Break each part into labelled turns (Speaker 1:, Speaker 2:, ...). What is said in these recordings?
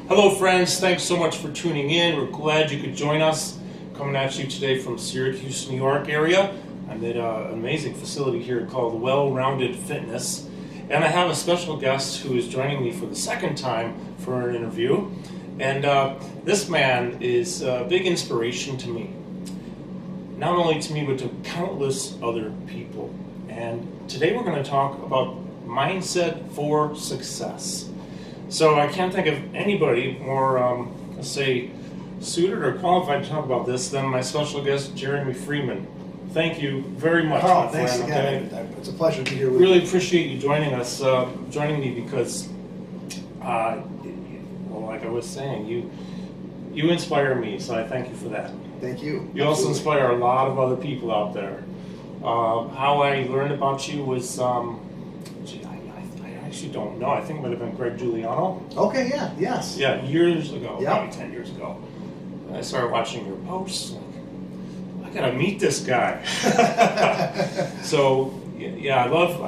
Speaker 1: Hello friends, thanks so much for tuning in. We're glad you could join us. Coming at you today from Syracuse, New York area. I'm at an amazing facility here called Well-Rounded Fitness. And I have a special guest who is joining me for the second time for an interview. And this man is a big inspiration to me. Not only to me, but to countless other people. And today we're going to talk about mindset for success. So I can't think of anybody more, let's say, suited or qualified to talk about this than my special guest, Jeramy Freeman. Thank you very much.
Speaker 2: Carl, thanks again. Okay? It's a pleasure to be here with you.
Speaker 1: Really appreciate you joining us, joining me because, well, like I was saying, you inspire me, so I thank you for that.
Speaker 2: Thank you.
Speaker 1: You also inspire a lot of other people out there. How I learned about you was, I actually don't know. I think it might have been Greg Giuliano.
Speaker 2: Okay, yes.
Speaker 1: Yeah, years ago,
Speaker 2: Yep.
Speaker 1: probably 10 years ago. I started watching your posts. Like, I gotta meet this guy. So, yeah, I love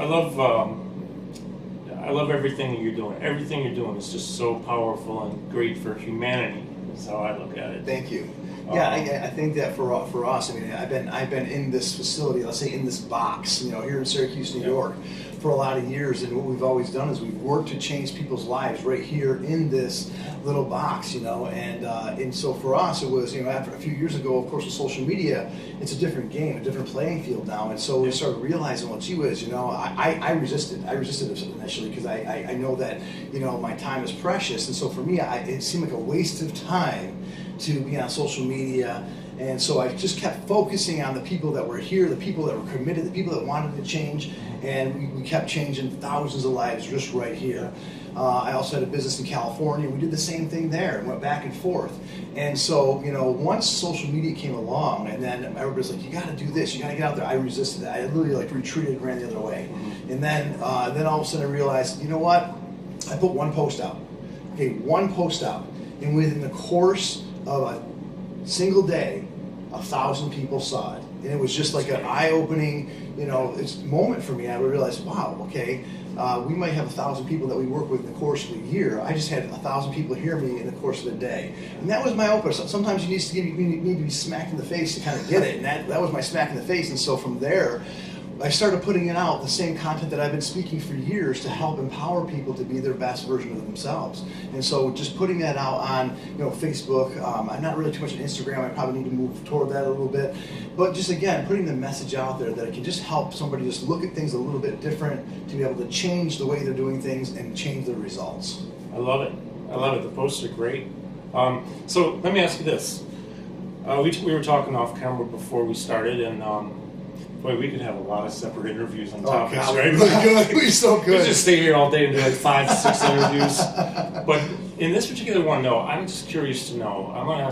Speaker 1: everything that you're doing. Everything you're doing is just so powerful and great for humanity. That's how I look at it.
Speaker 2: Thank you. Yeah, I think that for us, I mean, I've been in this facility, let's say in this box, here in Syracuse, New York, for a lot of years, and what we've always done is we've worked to change people's lives right here in this little box, and so for us it was, after a few years ago, of course, with social media, it's a different game, a different playing field now, and so we started realizing, well, gee whiz, I resisted initially because I know that, my time is precious, and so for me, it seemed like a waste of time to be on social media. And so I just kept focusing on the people that were here, the people that were committed, the people that wanted to change, and we kept changing thousands of lives just right here. I also had a business in California. We did the same thing there and went back and forth. And so, once social media came along, and then everybody's like, you got to do this, you got to get out there. I resisted that. I literally retreated and ran the other way. And then all of a sudden I realized, you know what? I put one post out. Okay, one post out. And within the course of a single day, 1,000 people saw it, and it was just like an eye-opening, moment for me. I realized, wow, okay, we might have 1,000 people that we work with in the course of a year. I just had 1,000 people hear me in the course of a day, and that was my opener. Sometimes you need to be smacked in the face to kind of get it, and that was my smack in the face. And so from there, I started putting it out, the same content that I've been speaking for years to help empower people to be their best version of themselves. And so just putting that out on Facebook, I'm not really too much on Instagram, I probably need to move toward that a little bit. But just again, putting the message out there that it can just help somebody just look at things a little bit different, to be able to change the way they're doing things and change their results.
Speaker 1: I love it. The posts are great. So let me ask you this. We were talking off camera before we started, and boy, we could have a lot of separate interviews on topics, right?
Speaker 2: We're so good.
Speaker 1: We could just stay here all day and do like 5-6 interviews. But in this particular one, no, I'm just curious to know. I'll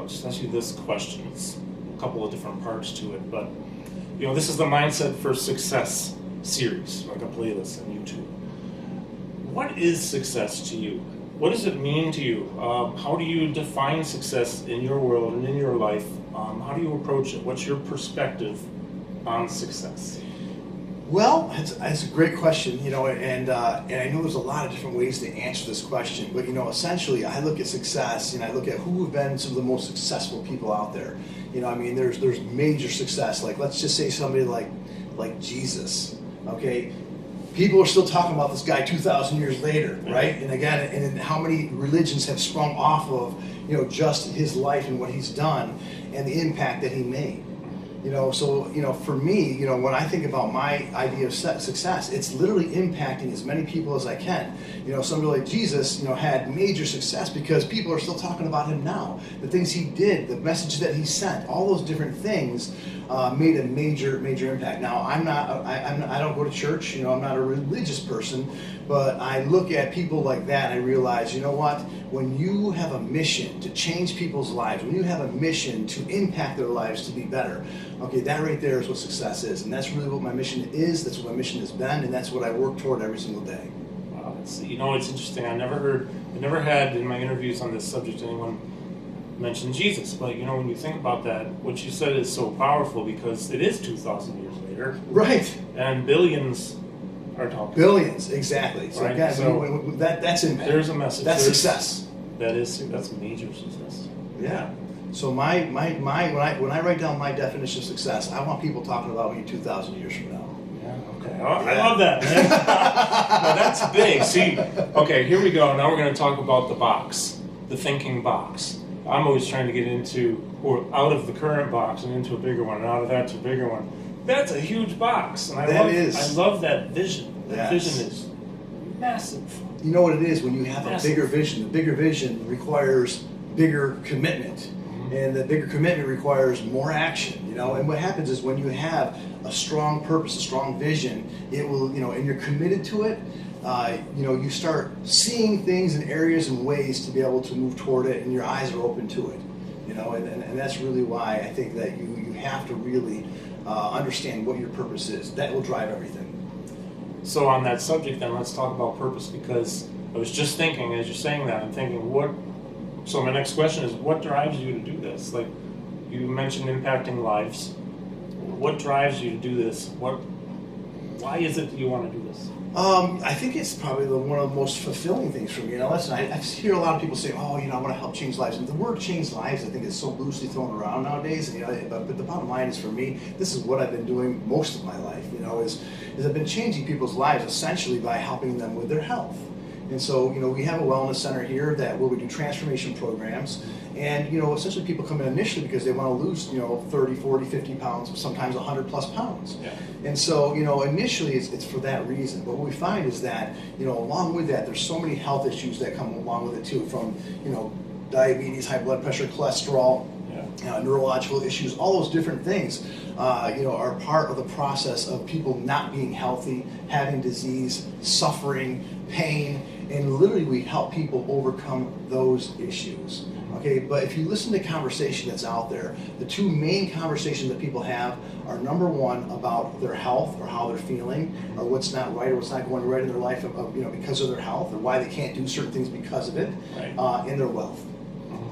Speaker 1: just ask you this question. It's a couple of different parts to it, but this is the Mindset for Success series, like a playlist on YouTube. What is success to you? What does it mean to you? How do you define success in your world and in your life? How do you approach it? What's your perspective on success?
Speaker 2: Well, it's a great question, and I know there's a lot of different ways to answer this question, but essentially I look at success and I look at who have been some of the most successful people out there. There's major success, like let's just say somebody like Jesus, okay? People are still talking about this guy 2,000 years later, right? And again, and how many religions have sprung off of just his life and what he's done and the impact that he made. So for me, when I think about my idea of success, it's literally impacting as many people as I can. Somebody like Jesus, had major success because people are still talking about him now. The things he did, the message that he sent, all those different things made a major impact. Now, I don't go to church. I'm not a religious person, but I look at people like that and I realize, what? When you have a mission to change people's lives, when you have a mission to impact their lives to be better, okay, that right there is what success is. And that's really what my mission is, that's what my mission has been, and that's what I work toward every single day.
Speaker 1: Wow, it's interesting. I never had in my interviews on this subject anyone mention Jesus. But you know, when you think about that, what you said is so powerful because it is 2,000 years later.
Speaker 2: Right.
Speaker 1: And billions are talking.
Speaker 2: Billions, exactly. So
Speaker 1: Right?
Speaker 2: again,
Speaker 1: So
Speaker 2: that's impact.
Speaker 1: there's a message.
Speaker 2: That's
Speaker 1: There's-
Speaker 2: success.
Speaker 1: That's major success.
Speaker 2: Yeah. So when I write down my definition of success, I want people talking about me 2,000 years from now.
Speaker 1: Yeah, okay. Oh, I love that, man. Now that's big. See, okay, here we go. Now we're going to talk about the box, the thinking box. I'm always trying to get into, or out of the current box and into a bigger one, and out of that to a bigger one. That's a huge box. And I love that vision. That vision is massive.
Speaker 2: You know what it is when you have a bigger vision. The bigger vision requires bigger commitment. And the bigger commitment requires more action, you know. And what happens is when you have a strong purpose, a strong vision, it will, you know, and you're committed to it. You know, you start seeing things in areas and ways to be able to move toward it, and your eyes are open to it, you know. And that's really why I think that you have to really understand what your purpose is. That will drive everything.
Speaker 1: So on that subject, then let's talk about purpose, because I was just thinking as you're saying that, I'm thinking what. So my next question is, what drives you to do this? Like, you mentioned impacting lives. What drives you to do this? Why is it that you want to do this?
Speaker 2: I think it's probably one of the most fulfilling things for me. You know, listen, I hear a lot of people say, "Oh, you know, I want to help change lives." And the word "change lives," I think, is so loosely thrown around nowadays. And, you know, but the bottom line is, for me, this is what I've been doing most of my life. You know, is I've been changing people's lives essentially by helping them with their health. And so, you know, we have a wellness center here where we do transformation programs. And, you know, essentially people come in initially because they want to lose, you know, 30, 40, 50 pounds, sometimes 100 plus pounds.
Speaker 1: Yeah.
Speaker 2: And so, you know, initially it's for that reason. But what we find is that, you know, along with that, there's so many health issues that come along with it too, from, you know, diabetes, high blood pressure, cholesterol, neurological issues, all those different things, you know, are part of the process of people not being healthy, having disease, suffering, pain, and literally we help people overcome those issues. Okay, but if you listen to conversation that's out there, the two main conversations that people have are, number one, about their health or how they're feeling, or what's not right or what's not going right in their life, you know, because of their health, or why they can't do certain things because of it, and their wealth.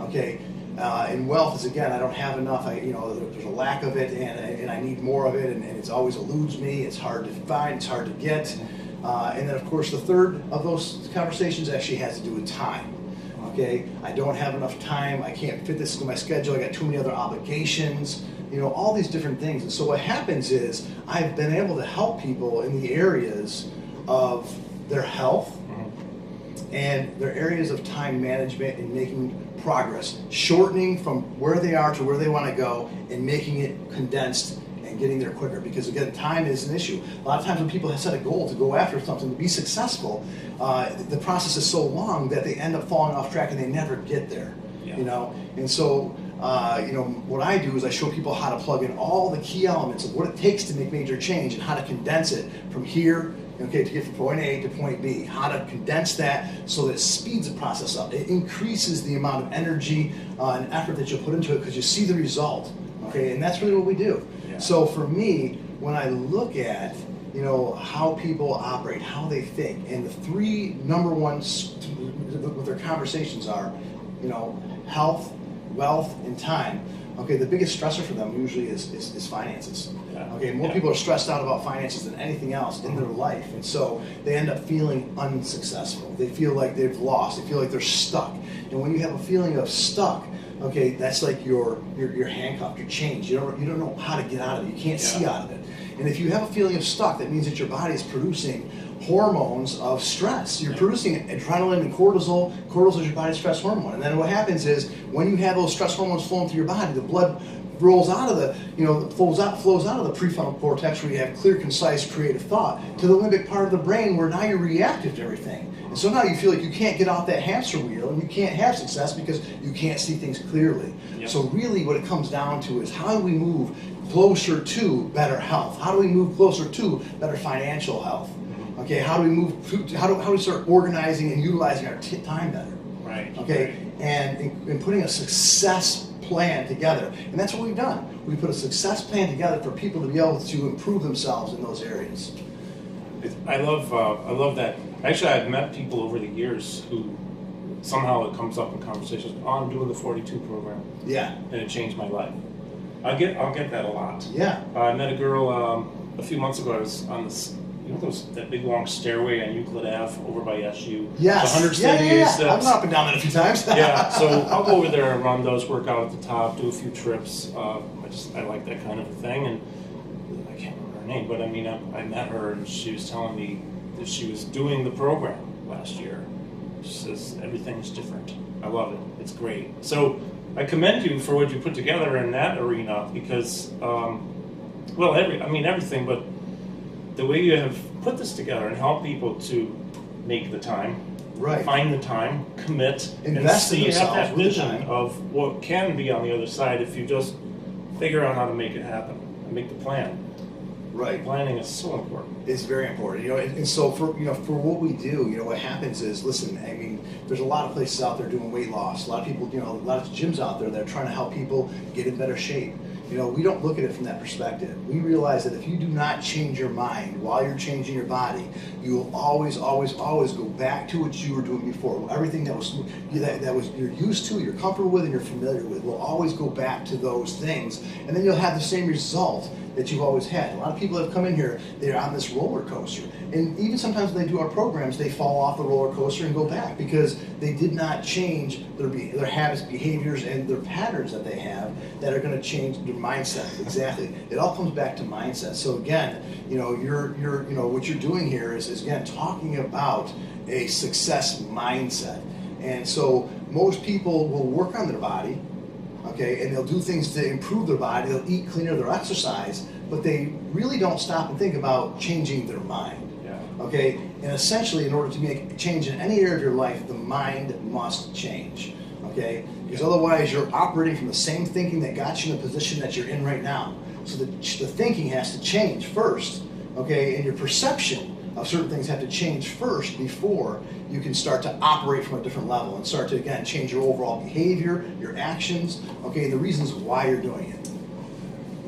Speaker 2: Okay. And wealth is, again, I don't have enough. You know, there's a lack of it, and I need more of it, and it's always eludes me. It's hard to find. It's hard to get. And then, of course, the third of those conversations actually has to do with time. Okay, I don't have enough time. I can't fit this into my schedule. I got too many other obligations. You know, all these different things. And so what happens is I've been able to help people in the areas of their health and their areas of time management and making progress, shortening from where they are to where they want to go and making it condensed and getting there quicker. Because again, time is an issue. A lot of times when people have set a goal to go after something, to be successful, the process is so long that they end up falling off track and they never get there. You know, and so you know, what I do is I show people how to plug in all the key elements of what it takes to make major change and how to condense it from here, okay, to get from point A to point B, how to condense that so that it speeds the process up. It increases the amount of energy and effort that you put into it because you see the result, okay, and that's really what we do. So for me, when I look at, you know, how people operate, how they think, and the three number ones, what their conversations are, you know, health, wealth, and time. Okay, the biggest stressor for them usually is finances. Okay, more people are stressed out about finances than anything else in their life, and so they end up feeling unsuccessful. They feel like they've lost. They feel like they're stuck. And when you have a feeling of stuck, okay, that's like you're handcuffed, you're chained. You don't know how to get out of it. You can't see out of it. And if you have a feeling of stuck, that means that your body is producing hormones of stress. You're producing adrenaline and cortisol. Cortisol is your body's stress hormone. And then what happens is when you have those stress hormones flowing through your body, the blood rolls out of the, you know, flows out of the prefrontal cortex where you have clear, concise, creative thought to the limbic part of the brain where now you're reactive to everything. And so now you feel like you can't get off that hamster wheel and you can't have success because you can't see things clearly. So really what it comes down to is how do we move closer to better health? How do we move closer to better financial health? Okay, how do we move to, how do we start organizing and utilizing our time better? Okay, and in putting a success plan together. And that's what we've done. We put a success plan together for people to be able to improve themselves in those areas.
Speaker 1: I love that. Actually, I've met people over the years who somehow it comes up in conversations. Oh, I'm doing the 42 program,
Speaker 2: Yeah.
Speaker 1: and it changed my life. I'll get that a lot.
Speaker 2: Yeah.
Speaker 1: I met a girl a few months ago. I was on this, that big long stairway on Euclid Ave over by SU.
Speaker 2: Yes.
Speaker 1: The 178 steps.
Speaker 2: I've gone up and down that a few times.
Speaker 1: Yeah. So I'll go over there and run those, work out at the top, do a few trips. I like that kind of a thing, and I can't remember her name, but I mean, I met her and she was telling me that she was doing the program last year. She says everything's different. I love it. It's great. So I commend you for what you put together in that arena because, everything, but the way you have put this together and help people to make the time,
Speaker 2: right,
Speaker 1: find the time, commit,
Speaker 2: invest
Speaker 1: and
Speaker 2: in
Speaker 1: see, have that
Speaker 2: with
Speaker 1: vision of what can be on the other side if you just figure out how to make it happen and make the plan.
Speaker 2: Right.
Speaker 1: Planning is so important.
Speaker 2: It's very important, and so for what we do, what happens is, listen, I mean, there's a lot of places out there doing weight loss. A lot of people, a lot of gyms out there that are trying to help people get in better shape. We don't look at it from that perspective. We realize that if you do not change your mind while you're changing your body, you will always, always, always go back to what you were doing before. Everything that was you're used to, you're comfortable with, and you're familiar with, will always go back to those things, and then you'll have the same result that you've always had. A lot of people have come in here, they're on this roller coaster. And even sometimes when they do our programs, they fall off the roller coaster and go back because they did not change their habits, behaviors, and their patterns that they have that are going to change their mindset. Exactly. It all comes back to mindset. So again, what you're doing here is again talking about a success mindset. And so most people will work on their body, okay, and they'll do things to improve their body, they'll eat cleaner, they'll exercise, but they really don't stop and think about changing their mind.
Speaker 1: Yeah.
Speaker 2: Okay, and essentially in order to make a change in any area of your life, the mind must change. Okay, because otherwise you're operating from the same thinking that got you in the position that you're in right now. So the thinking has to change first, okay, and your perception of certain things have to change first before you can start to operate from a different level and start to, again, change your overall behavior, your actions, okay, and the reasons why you're doing it.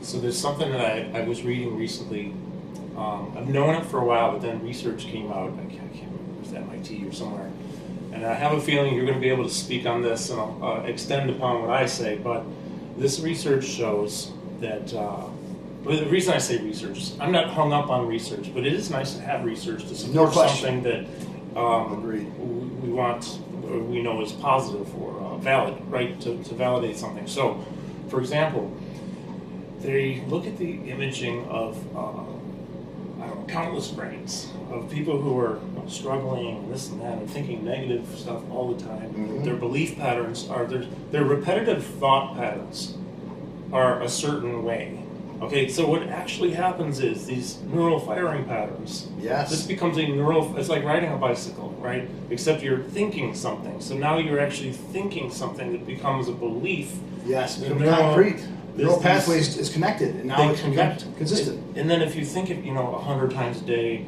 Speaker 1: So there's something that I was reading recently. I've known it for a while, but then research came out. I can't remember, it was MIT or somewhere. And I have a feeling you're going to be able to speak on this, and I'll extend upon what I say, but this research shows that but the reason I say research, I'm not hung up on research, but it is nice to have research to support something that we want, or we know is positive or valid, right? To validate something. So, for example, they look at the imaging of countless brains of people who are struggling and this and that and thinking negative stuff all the time. Mm-hmm. Their belief patterns are their repetitive thought patterns are a certain way. Okay, so what actually happens is these neural firing patterns.
Speaker 2: Yes.
Speaker 1: This becomes it's like riding a bicycle, right? Except you're thinking something. So now you're actually thinking something that becomes a belief.
Speaker 2: Yes, concrete. Neural pathways is connected, and now it's consistent.
Speaker 1: And then if you think it, 100 times a day,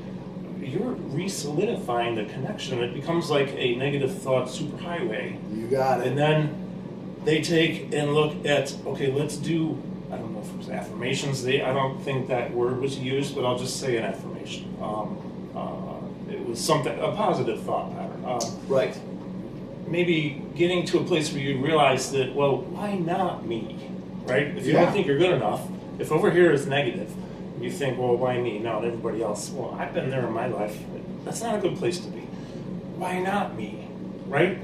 Speaker 1: you're re-solidifying the connection. It becomes like a negative thought superhighway.
Speaker 2: You got it.
Speaker 1: And then they take and look at, okay, let's do, I don't know if it was affirmations. I don't think that word was used, but I'll just say an affirmation. It was a positive thought pattern.
Speaker 2: Right.
Speaker 1: Maybe getting to a place where you realize that, well, why not me? Right? If you don't think you're good enough, if over here is negative, you think, well, why me? Not everybody else. Well, I've been there in my life. That's not a good place to be. Why not me? Right?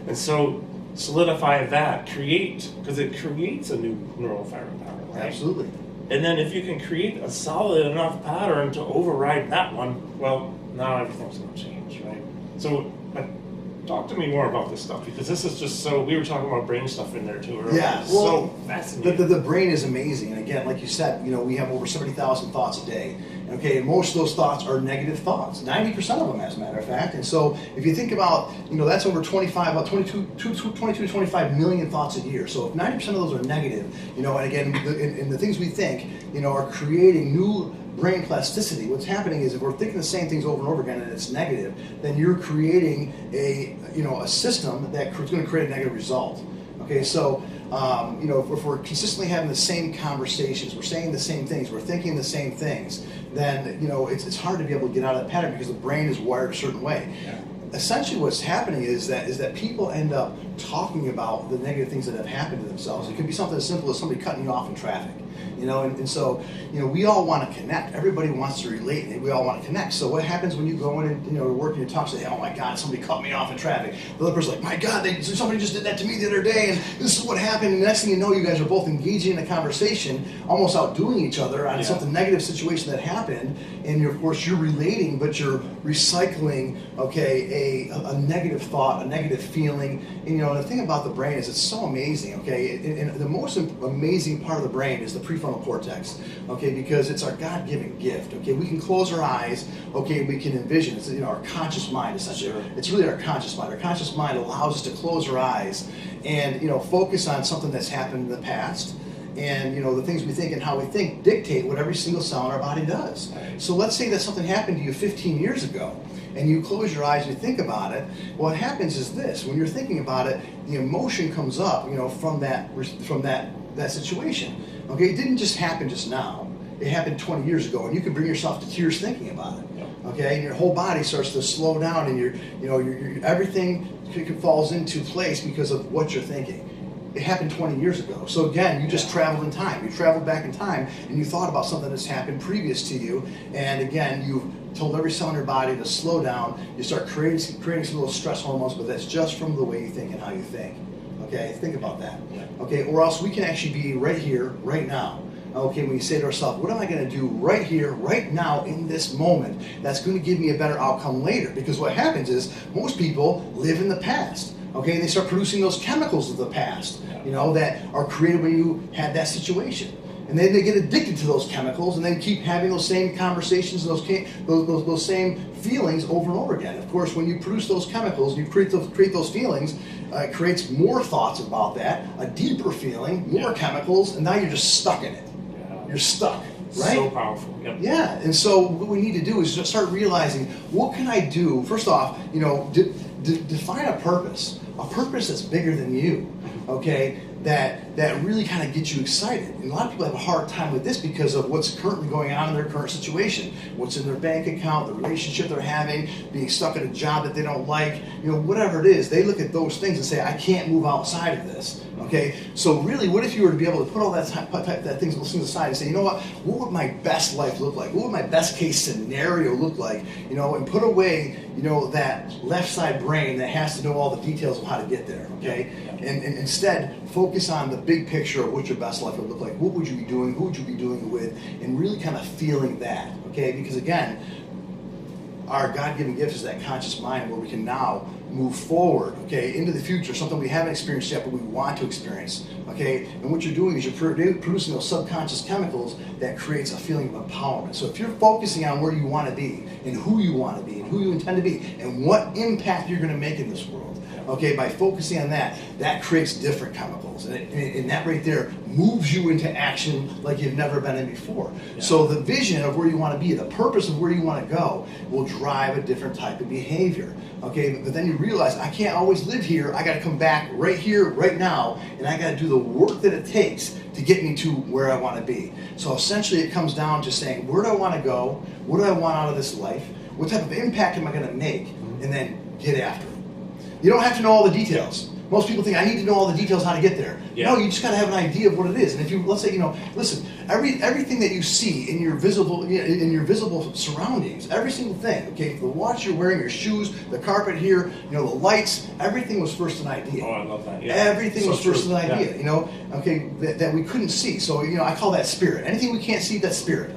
Speaker 1: And so solidify that, because it creates a new neural firing pattern, right?
Speaker 2: Absolutely.
Speaker 1: And then if you can create a solid enough pattern to override that one, well, now everything's going to change, right? So talk to me more about this stuff, because this is just so, we were talking about brain stuff in there too earlier.
Speaker 2: Yeah, well,
Speaker 1: so fascinating.
Speaker 2: The brain is amazing. And again, like you said, we have over 70,000 thoughts a day. Okay, and most of those thoughts are negative thoughts, 90% of them, as a matter of fact. And so if you think about, that's over 22 to 25 million thoughts a year. So if 90% of those are negative, and again, and the things we think, are creating new brain plasticity. What's happening is if we're thinking the same things over and over again and it's negative, then you're creating a system that's going to create a negative result. Okay, so if we're consistently having the same conversations, we're saying the same things, we're thinking the same things, then it's hard to be able to get out of that pattern because the brain is wired a certain way.
Speaker 1: Yeah.
Speaker 2: essentially what's happening is that people end up talking about the negative things that have happened to themselves. It could be something as simple as somebody cutting you off in traffic. And so, we all want to connect. Everybody wants to relate, and we all want to connect. So what happens when you go in and, to work and you talk, say, oh my God, somebody cut me off in traffic. The other person's like, my God, somebody just did that to me the other day, and this is what happened. And the next thing you know, you guys are both engaging in a conversation, almost outdoing each other on something negative situation that happened. And of course, you're relating, but you're recycling, a negative thought, a negative feeling. And the thing about the brain is it's so amazing, and the most amazing part of the brain is the prefrontal cortex, because it's our God-given gift, we can close our eyes, we can envision, it's our conscious mind essentially. Sure. It's really our conscious mind. Our conscious mind allows us to close our eyes and, focus on something that's happened in the past. And the things we think and how we think dictate what every single cell in our body does. Right. So let's say that something happened to you 15 years ago, and you close your eyes and you think about it. What happens is this: when you're thinking about it, the emotion comes up, from that situation. It didn't just happen just now. It happened 20 years ago, and you can bring yourself to tears thinking about it. And your whole body starts to slow down, and your everything falls into place because of what you're thinking. It happened 20 years ago. So again, you just traveled in time. You traveled back in time, and you thought about something that's happened previous to you. And again, you've told every cell in your body to slow down. You start creating some little stress hormones, but that's just from the way you think and how you think. Think about that. Or else we can actually be right here, right now. When you say to ourselves, what am I going to do right here, right now, in this moment that's going to give me a better outcome later? Because what happens is most people live in the past. And they start producing those chemicals of the past, that are created when you had that situation. And then they get addicted to those chemicals, and then keep having those same conversations, those same feelings over and over again. Of course, when you produce those chemicals, you create those feelings, it creates more thoughts about that, a deeper feeling, more chemicals, and now you're just stuck in it. You're stuck. Right?
Speaker 1: So powerful. Yep.
Speaker 2: Yeah, and so what we need to do is just start realizing, what can I do? First off, define a purpose that's bigger than you, that really kind of gets you excited. And a lot of people have a hard time with this because of what's currently going on in their current situation, what's in their bank account, the relationship they're having, being stuck at a job that they don't like, whatever it is. They look at those things and say, I can't move outside of this. So really, what if you were to be able to put all those things aside and say, what would my best life look like? What would my best case scenario look like? And put away, that left side brain that has to know all the details of how to get there. And instead focus on the big picture of what your best life would look like. What would you be doing? Who would you be doing it with? And really kind of feeling that. Because again, our God-given gift is that conscious mind where we can now move forward, into the future, something we haven't experienced yet, but we want to experience, And what you're doing is you're producing those subconscious chemicals that creates a feeling of empowerment. So if you're focusing on where you want to be, and who you want to be, and who you intend to be, and what impact you're going to make in this world, by focusing on that creates different chemicals, and that right there moves you into action like you've never been in before. So the vision of where you want to be, the purpose of where you want to go, will drive a different type of behavior. But then you realize, I can't always live here. I got to come back right here, right now, and I got to do the work that it takes to get me to where I want to be. So essentially, it comes down to saying, where do I want to go? What do I want out of this life? What type of impact am I going to make? And then get after it. You don't have to know all the details. Most people think, I need to know all the details how to get there. No, you just got to have an idea of what it is. And if you, let's say, listen, everything that you see in your visible surroundings, every single thing, the watch you're wearing, your shoes, the carpet here, the lights, everything was first an idea.
Speaker 1: Oh, I love that. Yeah.
Speaker 2: Everything was first an idea. That we couldn't see. So I call that spirit. Anything we can't see, that's spirit.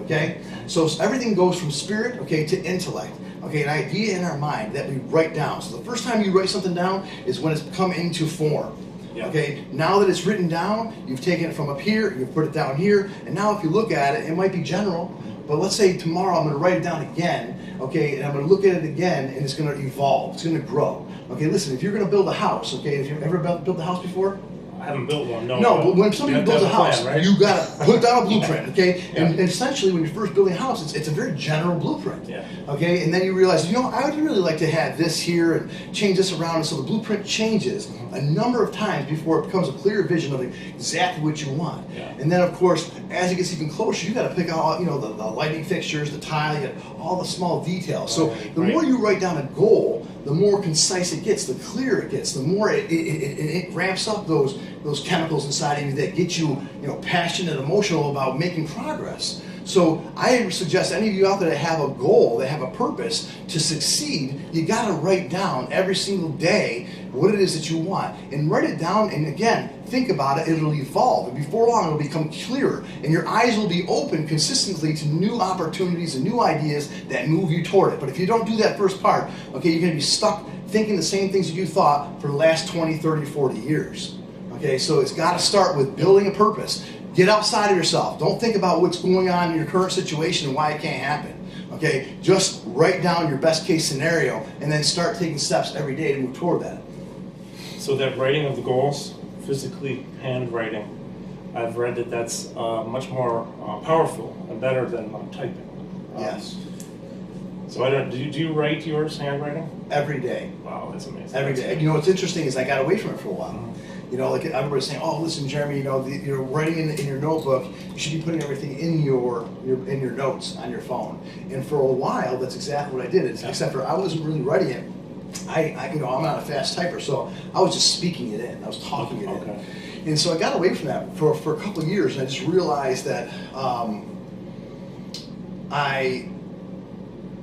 Speaker 2: So everything goes from spirit, to intellect. An idea in our mind that we write down. So the first time you write something down is when it's come into form. Now that it's written down, you've taken it from up here, you've put it down here, and now if you look at it, it might be general, but let's say tomorrow I'm going to write it down again, and I'm going to look at it again, and it's going to evolve, it's going to grow. Listen, if you're going to build a house, have you ever built a house before?
Speaker 1: I haven't built one, no.
Speaker 2: No, but when somebody builds a house,
Speaker 1: plan, right?
Speaker 2: you got to put down a blueprint, And essentially, when you're first building a house, it's a very general blueprint, And then you realize, I would really like to have this here and change this around, and so the blueprint changes. a number of times before it becomes a clear vision of exactly what you want.
Speaker 1: Yeah.
Speaker 2: And then, of course, as it gets even closer, you got to pick out, the lighting fixtures, the tile, you got all the small details. So the more you write down a goal, the more concise it gets, the clearer it gets, the more it ramps up those chemicals inside of you that get you, passionate and emotional about making progress. So I suggest any of you out there that have a goal, that have a purpose to succeed, you got to write down every single day what it is that you want. And write it down, and again, think about it, it'll evolve. And before long, it'll become clearer. And your eyes will be open consistently to new opportunities and new ideas that move you toward it. But if you don't do that first part, okay, you're going to be stuck thinking the same things that you thought for the last 20, 30, 40 years. Okay, so it's got to start with building a purpose. Get outside of yourself. Don't think about what's going on in your current situation and why it can't happen. Okay, just write down your best case scenario and then start taking steps every day to move toward that.
Speaker 1: So that writing of the goals, physically handwriting, I've read that that's much more powerful and better than typing.
Speaker 2: Yes.
Speaker 1: So I don't. Do you write yours handwriting?
Speaker 2: Every day.
Speaker 1: Wow, that's amazing.
Speaker 2: Every day. What's interesting is I got away from it for a while. Like everybody's saying, "Oh, listen, Jeremy, you're writing in your notebook. You should be putting everything in your notes on your phone." And for a while, that's exactly what I did. Except for I wasn't really writing it. I'm not a fast typer, so I was just speaking it in. I was talking it in. And so I got away from that for a couple of years, and I just realized that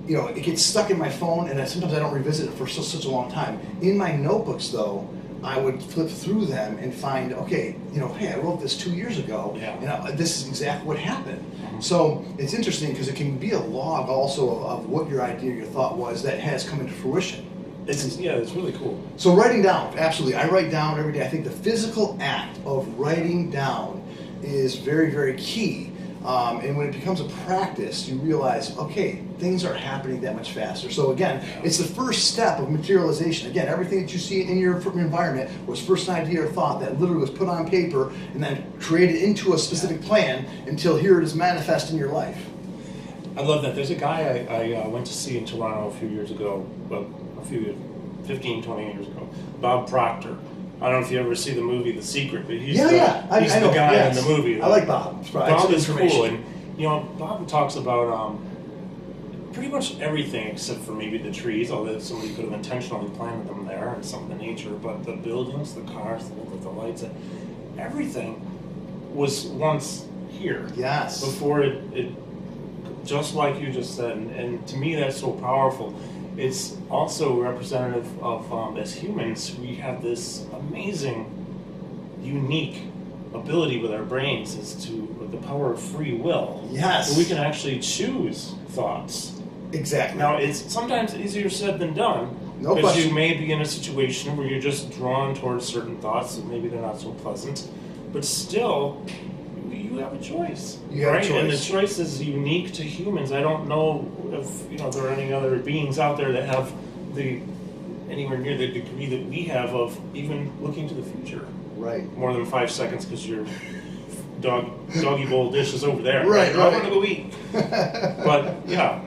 Speaker 2: it gets stuck in my phone, and sometimes I don't revisit it for such a long time. In my notebooks, though, I would flip through them and find, okay, hey, I wrote this 2 years ago, and this is exactly what happened. So it's interesting because it can be a log also of what your idea, your thought was that has come into fruition.
Speaker 1: It's really cool.
Speaker 2: So writing down, absolutely. I write down every day. I think the physical act of writing down is very, very key. And when it becomes a practice, you realize, okay, things are happening that much faster. So again, it's the first step of materialization. Again, everything that you see in your environment was first an idea or thought that literally was put on paper and then created into a specific plan until here it is manifest in your life.
Speaker 1: I love that. There's a guy I went to see in Toronto a few years ago, 15, 20 years ago, Bob Proctor. I don't know if you ever see the movie The Secret, but he's the guy in the movie.
Speaker 2: I like Bob.
Speaker 1: Bob is cool, and Bob talks about pretty much everything except for maybe the trees, although somebody could have intentionally planted them there and some of the nature, but the buildings, the cars, the lights, everything was once here.
Speaker 2: Yes.
Speaker 1: Before it just like you just said, and to me that's so powerful. It's also representative of, as humans, we have this amazing, unique ability with our brains is to the power of free will.
Speaker 2: Yes.
Speaker 1: So we can actually choose thoughts.
Speaker 2: Exactly.
Speaker 1: Now, it's sometimes easier said than done.
Speaker 2: No
Speaker 1: because
Speaker 2: question.
Speaker 1: you may be in a situation where you're just drawn towards certain thoughts and maybe they're not so pleasant, but still, you have a choice.
Speaker 2: You have a choice.
Speaker 1: And the choice is unique to humans. I don't know if there are any other beings out there that have anywhere near the degree that we have of even looking to the future.
Speaker 2: Right.
Speaker 1: More than 5 seconds because your doggy bowl dish is over there.
Speaker 2: Right.
Speaker 1: I want to go eat. But yeah.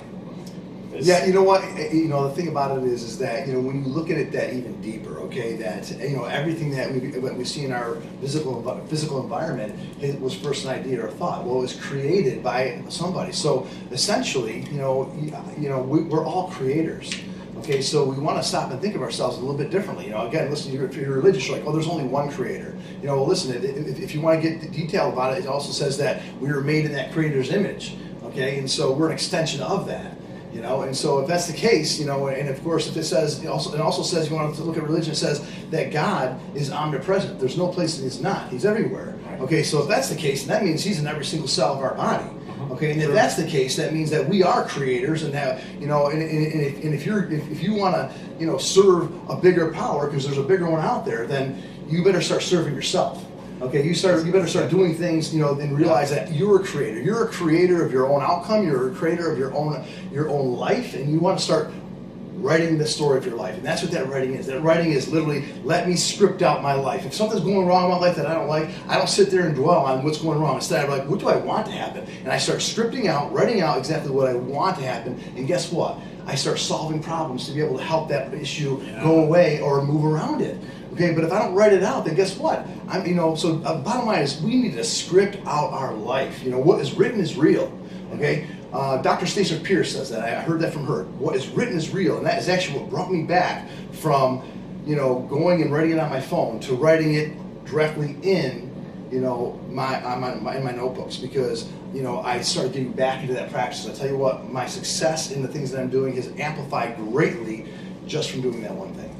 Speaker 2: Yeah, you know what? The thing about it is that when you look at it that even deeper, okay, that everything that we see in our physical environment was first an idea or a thought. Well, it was created by somebody. So essentially, we're all creators. Okay, so we want to stop and think of ourselves a little bit differently. Again, listen, if you're religious, you're like, there's only one creator. Well, listen, if you want to get detailed about it, it also says that we were made in that creator's image. Okay, and so we're an extension of that. And so if that's the case, and of course if it says, it also says, you want to look at religion, it says that God is omnipresent. There's no place that he's not. He's everywhere. Okay, so if that's the case, that means he's in every single cell of our body. Okay, and if that's the case, that means that we are creators, and that and if you want to serve a bigger power because there's a bigger one out there, then you better start serving yourself. Okay, you better start doing things, and realize that you're a creator. You're a creator of your own outcome. You're a creator of your own life, and you want to start writing the story of your life. And that's what that writing is. That writing is literally, let me script out my life. If something's going wrong in my life that I don't like, I don't sit there and dwell on what's going wrong. Instead, I'm like, what do I want to happen? And I start scripting out, writing out exactly what I want to happen. And guess what? I start solving problems to be able to help that issue go away or move around it. Okay, but if I don't write it out, then guess what? So bottom line is we need to script out our life. What is written is real. Okay, Dr. Stacey Pierce says that. I heard that from her. What is written is real, and that is actually what brought me back from, going and writing it on my phone to writing it directly in, my notebooks, because I started getting back into that practice. I tell you what, my success in the things that I'm doing has amplified greatly just from doing that one thing.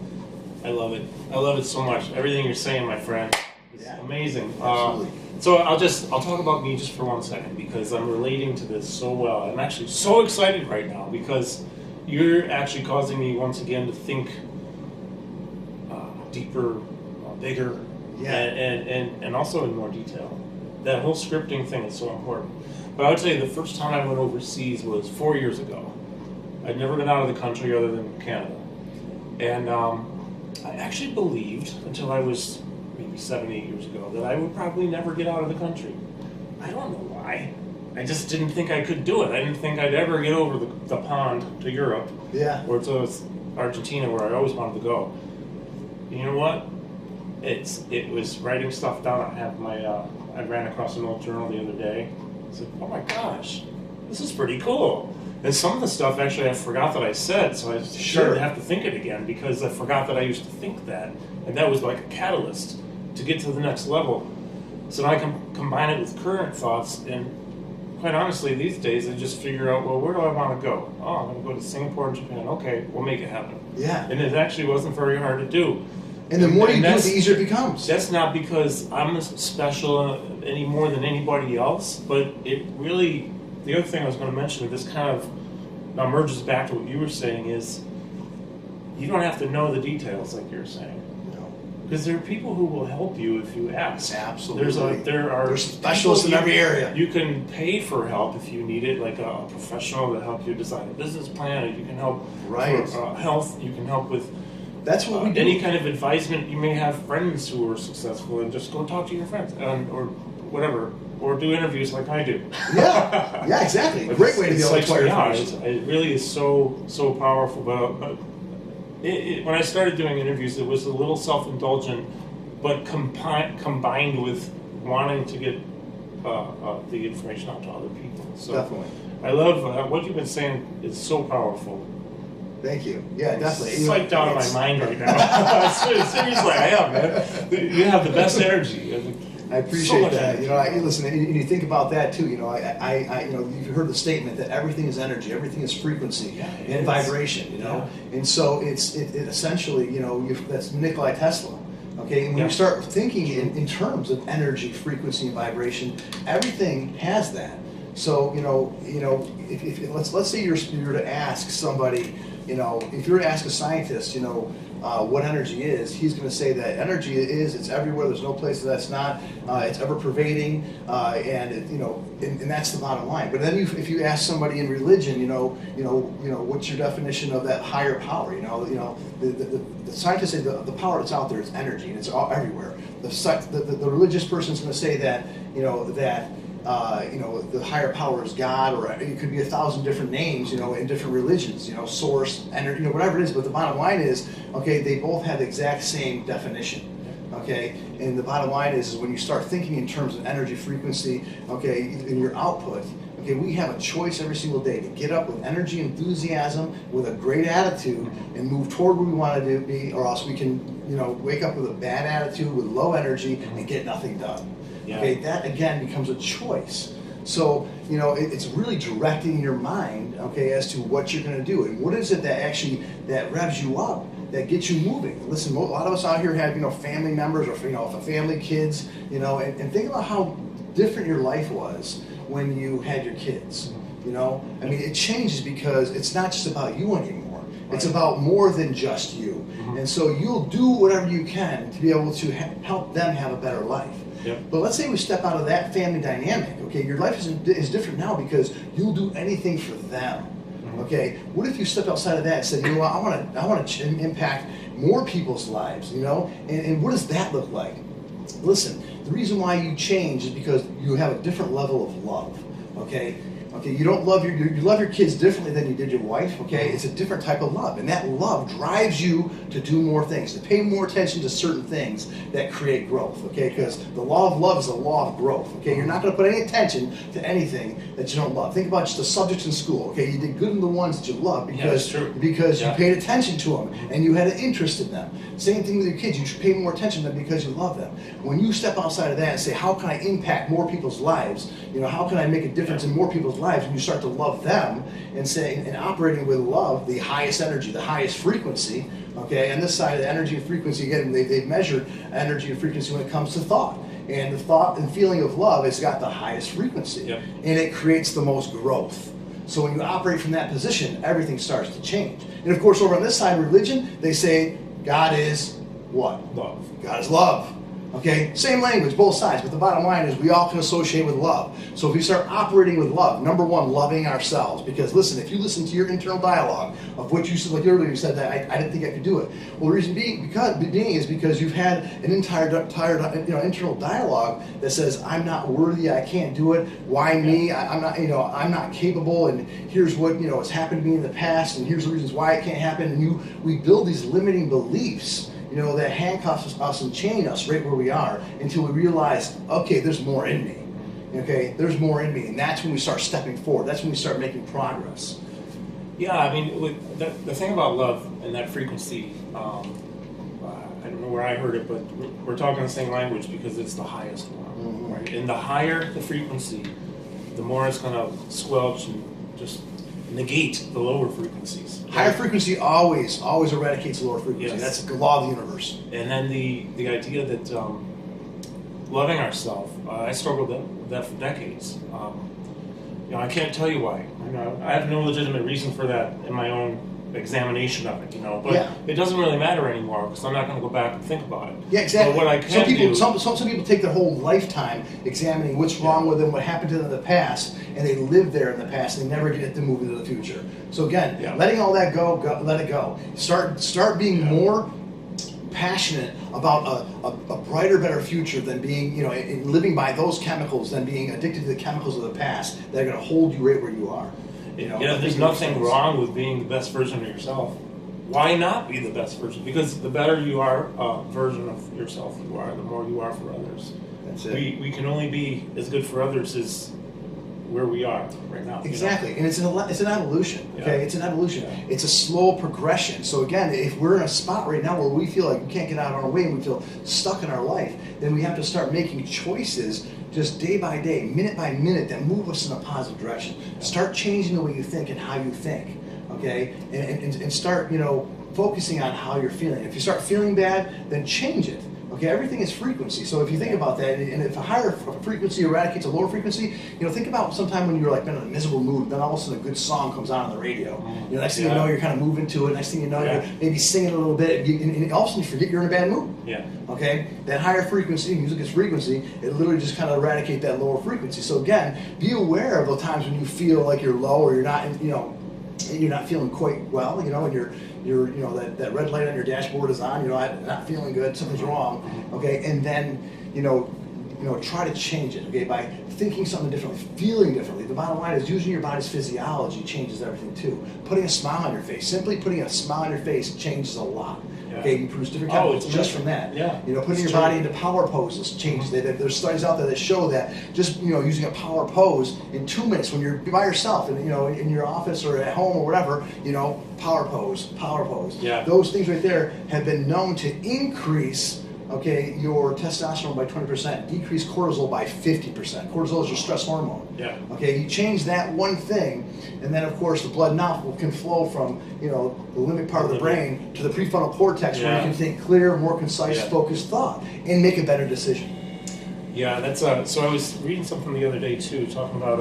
Speaker 1: I love it. I love it so much. Everything you're saying, my friend, is amazing.
Speaker 2: Absolutely.
Speaker 1: So I'll talk about me just for 1 second, because I'm relating to this so well. I'm actually so excited right now because you're actually causing me once again to think deeper, bigger, and also in more detail. That whole scripting thing is so important. But I would say the first time I went overseas was 4 years ago. I'd never been out of the country other than Canada. And I actually believed, until I was maybe 7, 8 years ago, that I would probably never get out of the country. I don't know why. I just didn't think I could do it. I didn't think I'd ever get over the pond to Europe or to Argentina, where I always wanted to go. You know what? It was writing stuff down. I ran across an old journal the other day. I said, oh my gosh, this is pretty cool. And some of the stuff actually I forgot that I said, so I started to have to think it again, because I forgot that I used to think that. And that was like a catalyst to get to the next level. So now I can combine it with current thoughts, and quite honestly, these days I just figure out, well, where do I want to go? Oh, I'm going to go to Singapore and Japan. Okay, we'll make it happen.
Speaker 2: Yeah.
Speaker 1: And it actually wasn't very hard to do.
Speaker 2: And the more you do, the easier it becomes.
Speaker 1: That's not because I'm special any more than anybody else, but it really, the other thing I was going to mention, this kind of now merges back to what you were saying, is you don't have to know the details like you're saying. Because there are people who will help you if you ask.
Speaker 2: Absolutely.
Speaker 1: There's
Speaker 2: specialists in every area.
Speaker 1: You can pay for help if you need it, like a professional to help you design a business plan, or you can help for health, you can help with
Speaker 2: that's what we do.
Speaker 1: Any kind of advisement. You may have friends who are successful, and just go talk to your friends, or whatever, or do interviews like I do.
Speaker 2: Yeah, exactly. Great way to be able to acquire information.
Speaker 1: It really is so powerful. But when I started doing interviews, it was a little self-indulgent, but combined with wanting to get the information out to other people. So
Speaker 2: definitely.
Speaker 1: I love what you've been saying. It's so powerful.
Speaker 2: Thank you. Yeah, definitely.
Speaker 1: It's like down in my mind right now. Seriously, I am, man. You have the best energy.
Speaker 2: I appreciate that. Listen, and you think about that too. You've heard the statement that everything is energy, everything is frequency and vibration. And so it essentially, that's Nikola Tesla. Okay, and when you start thinking in terms of energy, frequency, and vibration, everything has that. So if let's say you're to ask somebody, if you're to ask a scientist, what energy is, he's going to say that energy it's everywhere. There's no place that's not. It's ever pervading, and that's the bottom line. But then if you ask somebody in religion, what's your definition of that higher power? The scientists say the power that's out there is energy, and it's all everywhere. The religious person's going to say that the higher power is God, or it could be 1,000 different names, in different religions, source, energy, whatever it is. But the bottom line is, okay, they both have the exact same definition, okay? And the bottom line is when you start thinking in terms of energy, frequency, okay, in your output, okay, we have a choice every single day to get up with energy, enthusiasm, with a great attitude, and move toward where we want to be, or else we can, wake up with a bad attitude, with low energy, and get nothing done.
Speaker 1: Yeah.
Speaker 2: Okay, that again becomes a choice. So, it's really directing your mind, okay, as to what you're going to do. And what is it that revs you up, that gets you moving? Listen, a lot of us out here have, family members, or, family, kids, and think about how different your life was when you had your kids, it changes because it's not just about you anymore. It's about more than just you. And so you'll do whatever you can to be able to help them have a better life.
Speaker 1: Yep.
Speaker 2: But let's say we step out of that family dynamic. Okay, your life is different now because you'll do anything for them. Okay, what if you stepped outside of that and said, you know what, I want to impact more people's lives, you know? And what does that look like? Listen, the reason why you change is because you have a different level of love, okay? Okay, you don't love you love your kids differently than you did your wife, okay? It's a different type of love, and that love drives you to do more things, to pay more attention to certain things that create growth, okay? Because the law of love is a law of growth, okay? You're not going to put any attention to anything that you don't love. Think about just the subjects in school, okay? You did good in the ones that you love because you paid attention to them and you had an interest in them. Same thing with your kids. You should pay more attention to them because you love them. When you step outside of that and say, how can I impact more people's lives? You know, how can I make a difference in more people's lives? When you start to love them and say, and operating with love, the highest energy, the highest frequency, okay? And this side of the energy and frequency, again, they've measured energy and frequency when it comes to thought. And the thought and feeling of love has got the highest frequency. And it creates the most growth. So when you operate from that position, everything starts to change. And of course, over on this side of religion, they say, God is what?
Speaker 1: Love.
Speaker 2: God is love. Okay? Same language, both sides, but the bottom line is we all can associate with love. So if we start operating with love, number one, loving ourselves. Because listen, if you listen to your internal dialogue of what you said, like earlier you said that I didn't think I could do it. Well, the reason being is because you've had an entire internal dialogue that says, I'm not worthy, I can't do it, why me, I'm not capable, and here's what has happened to me in the past, and here's the reasons why it can't happen. And we build these limiting beliefs that handcuffs us and chain us right where we are until we realize, okay, there's more in me. Okay, there's more in me, and that's when we start stepping forward. That's when we start making progress.
Speaker 1: Yeah, I mean, the thing about love and that frequency, I don't know where I heard it, but we're talking the same language because it's the highest one. Right? And the higher the frequency, the more it's going to squelch and just negate the lower frequencies.
Speaker 2: Higher frequency always eradicates the lower frequency.
Speaker 1: Yes.
Speaker 2: That's the law of the universe.
Speaker 1: And then the idea that loving ourselves, I struggled with that for decades. I can't tell you why. I have no legitimate reason for that in my own examination of it, but it doesn't really matter anymore because I'm not going to go back and think about it.
Speaker 2: Yeah, exactly.
Speaker 1: But what I can
Speaker 2: some people take their whole lifetime examining what's wrong with them, what happened to them in the past, and they live there in the past and they never get to move into the future. So again, letting all that go, let it go. Start being more passionate about a brighter, better future than being, and living by those chemicals than being addicted to the chemicals of the past that are going to hold you right where you are.
Speaker 1: There's nothing wrong with being the best version of yourself. Why not be the best version? Because the better you are, version of yourself you are, the more you are for others.
Speaker 2: That's it.
Speaker 1: We can only be as good for others as where we are right now.
Speaker 2: Exactly, and it's an evolution. Okay, it's an evolution. It's a slow progression. So again, if we're in a spot right now where we feel like we can't get out of our way and we feel stuck in our life, then we have to start making choices just day by day, minute by minute, that move us in a positive direction. Start changing the way you think and how you think. Okay, and start focusing on how you're feeling. If you start feeling bad, then change it. Okay, everything is frequency. So if you think about that, and if a higher frequency eradicates a lower frequency, think about sometime when you're like been in a miserable mood, then all of a sudden a good song comes on the radio. Next thing you know, you're kind of moving to it. Next thing you know, you're maybe singing a little bit, and all of a sudden you forget you're in a bad mood. Okay, that higher frequency, music is frequency. It literally just kind of eradicate that lower frequency. So again, be aware of the times when you feel like you're low or you're not, you're not feeling quite well. And you're that red light on your dashboard is on, I'm not feeling good, something's wrong, okay, and then, try to change it, okay, by thinking something differently, feeling differently. The bottom line is using your body's physiology changes everything too. Putting a smile on your face, simply putting a smile on your face changes a lot. Okay, you produce different chemicals just from that. Putting your body into power poses changes. There's studies out there that show that just using a power pose in 2 minutes when you're by yourself and in your office or at home or whatever, power pose. Those things right there have been known to increase your testosterone by 20%, decrease cortisol by 50%. Cortisol is your stress hormone. Okay, you change that one thing, and then of course the blood now can flow from the limbic part of the brain to the prefrontal cortex where you can think clear, more concise, focused thought and make a better decision.
Speaker 1: Yeah, that's so I was reading something the other day too, talking about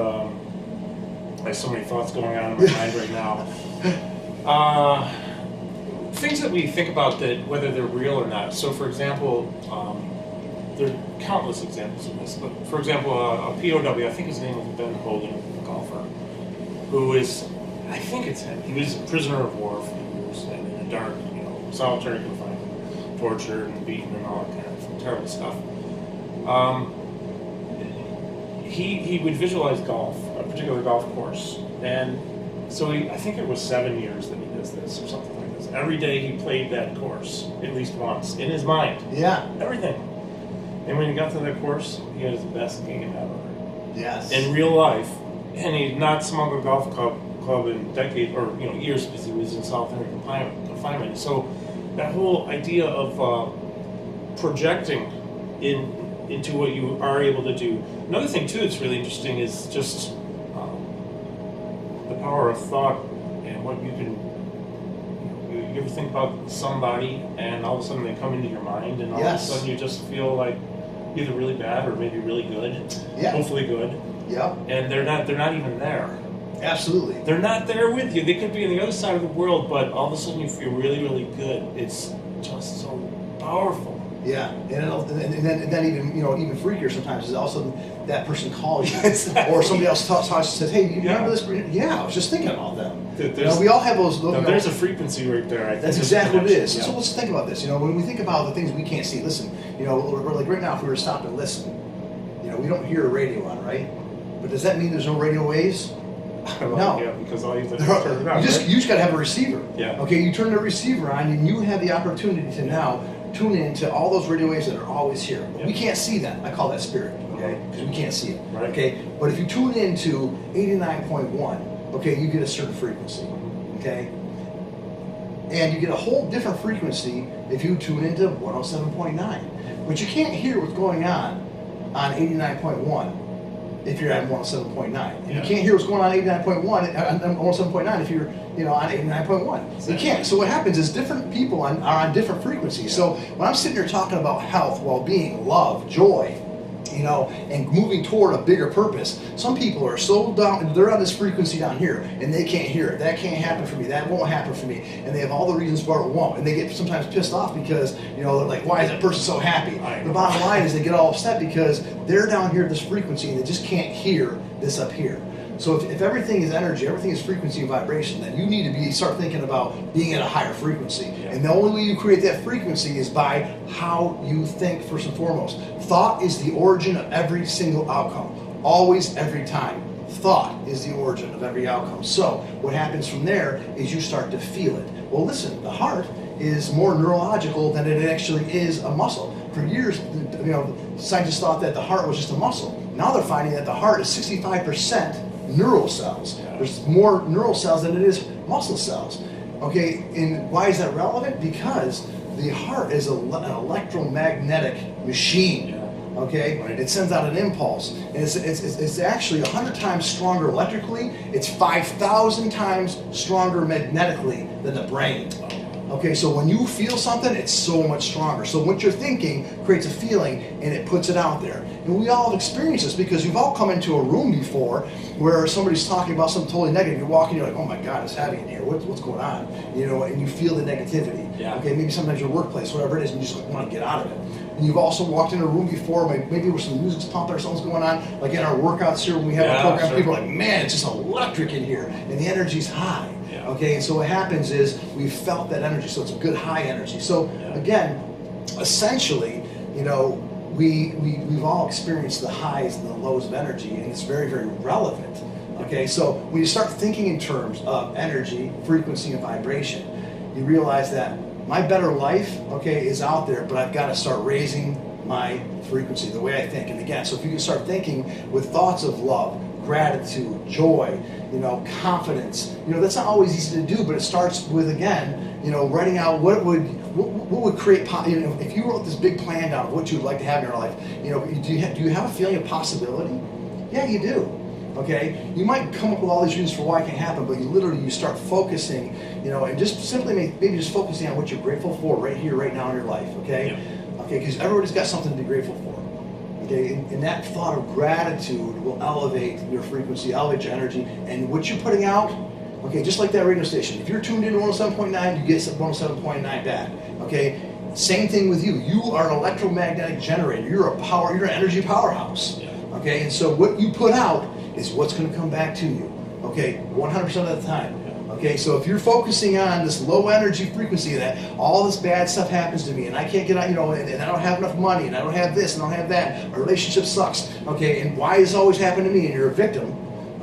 Speaker 1: I have so many thoughts going on in my mind right now. Things that we think about that whether they're real or not. So for example, there are countless examples of this, but for example, a POW, I think his name was Ben Hogan, a golfer, who is I think it's him. He was a prisoner of war for years, and in a dark, solitary confinement, tortured and beaten and all that kind of terrible stuff. He would visualize golf, a particular golf course, and so I think it was 7 years that he does this or something like this. Every day he played that course at least once in his mind.
Speaker 2: Yeah.
Speaker 1: Everything. And when he got to that course, he had his best game ever.
Speaker 2: Yes.
Speaker 1: In real life, and he'd not smuggled a golf club in decades or years because he was in solitary confinement. So that whole idea of projecting into what you are able to do. Another thing too that's really interesting is just the power of thought and what you can. You ever think about somebody and all of a sudden they come into your mind and all of a sudden you just feel like either really bad or maybe really good.
Speaker 2: Yeah.
Speaker 1: Hopefully good.
Speaker 2: Yep.
Speaker 1: And they're not even there.
Speaker 2: Absolutely.
Speaker 1: They're not there with you. They could be on the other side of the world, but all of a sudden you feel really, really good. It's just so powerful.
Speaker 2: Yeah, and then even freakier sometimes is also that person calls you,
Speaker 1: Exactly.
Speaker 2: or somebody else talks and says, "Hey, you remember this?" Yeah, I was just thinking about them. We all have those.
Speaker 1: There's a frequency right there. I think
Speaker 2: that's exactly what it is.
Speaker 1: Yeah.
Speaker 2: So let's think about this. When we think about the things we can't see, listen. We're like right now, if we were to stop and listen, we don't hear a radio on, right? But does that mean there's no radio waves? No.
Speaker 1: Yeah, because all you have to turn it on.
Speaker 2: You just got to have a receiver.
Speaker 1: Yeah.
Speaker 2: Okay, you turn the receiver on, and you have the opportunity to now tune in to all those radio waves that are always here.
Speaker 1: Yep.
Speaker 2: We can't see them. I call that spirit, okay? Because we can't see it.
Speaker 1: Right.
Speaker 2: Okay? But if you tune in to 89.1, okay, you get a certain frequency. Okay? And you get a whole different frequency if you tune into 107.9. But you can't hear what's going on 89.1 if you're at 107.9. And you can't hear what's going on 89.1 on 107.9 if you're on 89.1.
Speaker 1: Exactly.
Speaker 2: You can't. So what happens is different people are on different frequencies. So when I'm sitting here talking about health, well-being, love, joy, and moving toward a bigger purpose, some people are so down, they're on this frequency down here, and they can't hear it. That can't happen for me. That won't happen for me. And they have all the reasons why it won't. And they get sometimes pissed off because, they're like, why is that person so happy? The bottom line is they get all upset because they're down here at this frequency and they just can't hear this up here. So if everything is energy, everything is frequency and vibration, then you need to start thinking about being at a higher frequency.
Speaker 1: Yeah.
Speaker 2: And the only way you create that frequency is by how you think, first and foremost. Thought is the origin of every single outcome. Always, every time. Thought is the origin of every outcome. So what happens from there is you start to feel it. Well, listen, the heart is more neurological than it actually is a muscle. For years, scientists thought that the heart was just a muscle. Now they're finding that the heart is 65% neural cells. There's more neural cells than it is muscle cells. Okay, and why is that relevant? Because the heart is an electromagnetic machine. Okay, it sends out an impulse, and it's actually 100 times stronger electrically. It's 5,000 times stronger magnetically than the brain. Okay, so when you feel something, it's so much stronger. So what you're thinking creates a feeling, and it puts it out there. And we all have experienced this because we've all come into a room before where somebody's talking about something totally negative. You walk in, you're like, oh my God, it's heavy in here. What's going on? And you feel the negativity.
Speaker 1: Yeah.
Speaker 2: Okay, maybe sometimes your workplace, whatever it is, and you just want to get out of it. And you've also walked in a room before, maybe where some music's pumping or something's going on. Like in our workouts here, when we have a program, people are like, man, it's just electric in here, and the energy's high.
Speaker 1: Yeah.
Speaker 2: Okay, and so what happens is we felt that energy, so it's a good high energy. So again, essentially, we've all experienced the highs and the lows of energy, and it's very, very relevant. Okay, so when you start thinking in terms of energy, frequency, and vibration, you realize that my better life, okay, is out there, but I've got to start raising my frequency, the way I think. And again, so if you can start thinking with thoughts of love, gratitude, joy, confidence, that's not always easy to do, but it starts with, again, writing out what would create, if you wrote this big plan down of what you'd like to have in your life, do you have a feeling of possibility? Yeah, you do. Okay, you might come up with all these reasons for why it can happen, but you start focusing, and just simply maybe just focusing on what you're grateful for right here, right now in your life. Okay, okay, because everybody's got something to be grateful for. Okay, and that thought of gratitude will elevate your frequency, elevate your energy, and what you're putting out. Okay, just like that radio station. If you're tuned in to 107.9, you get 107.9 back. Okay, same thing with you. You are an electromagnetic generator. You're an energy powerhouse. Okay, and so what you put out is what's going to come back to you. Okay, 100% of the time. Okay, so if you're focusing on this low energy frequency that all this bad stuff happens to me and I can't get out, you know, and I don't have enough money and I don't have this and I don't have that, my relationship sucks, okay, and why does this always happen to me, and you're a victim,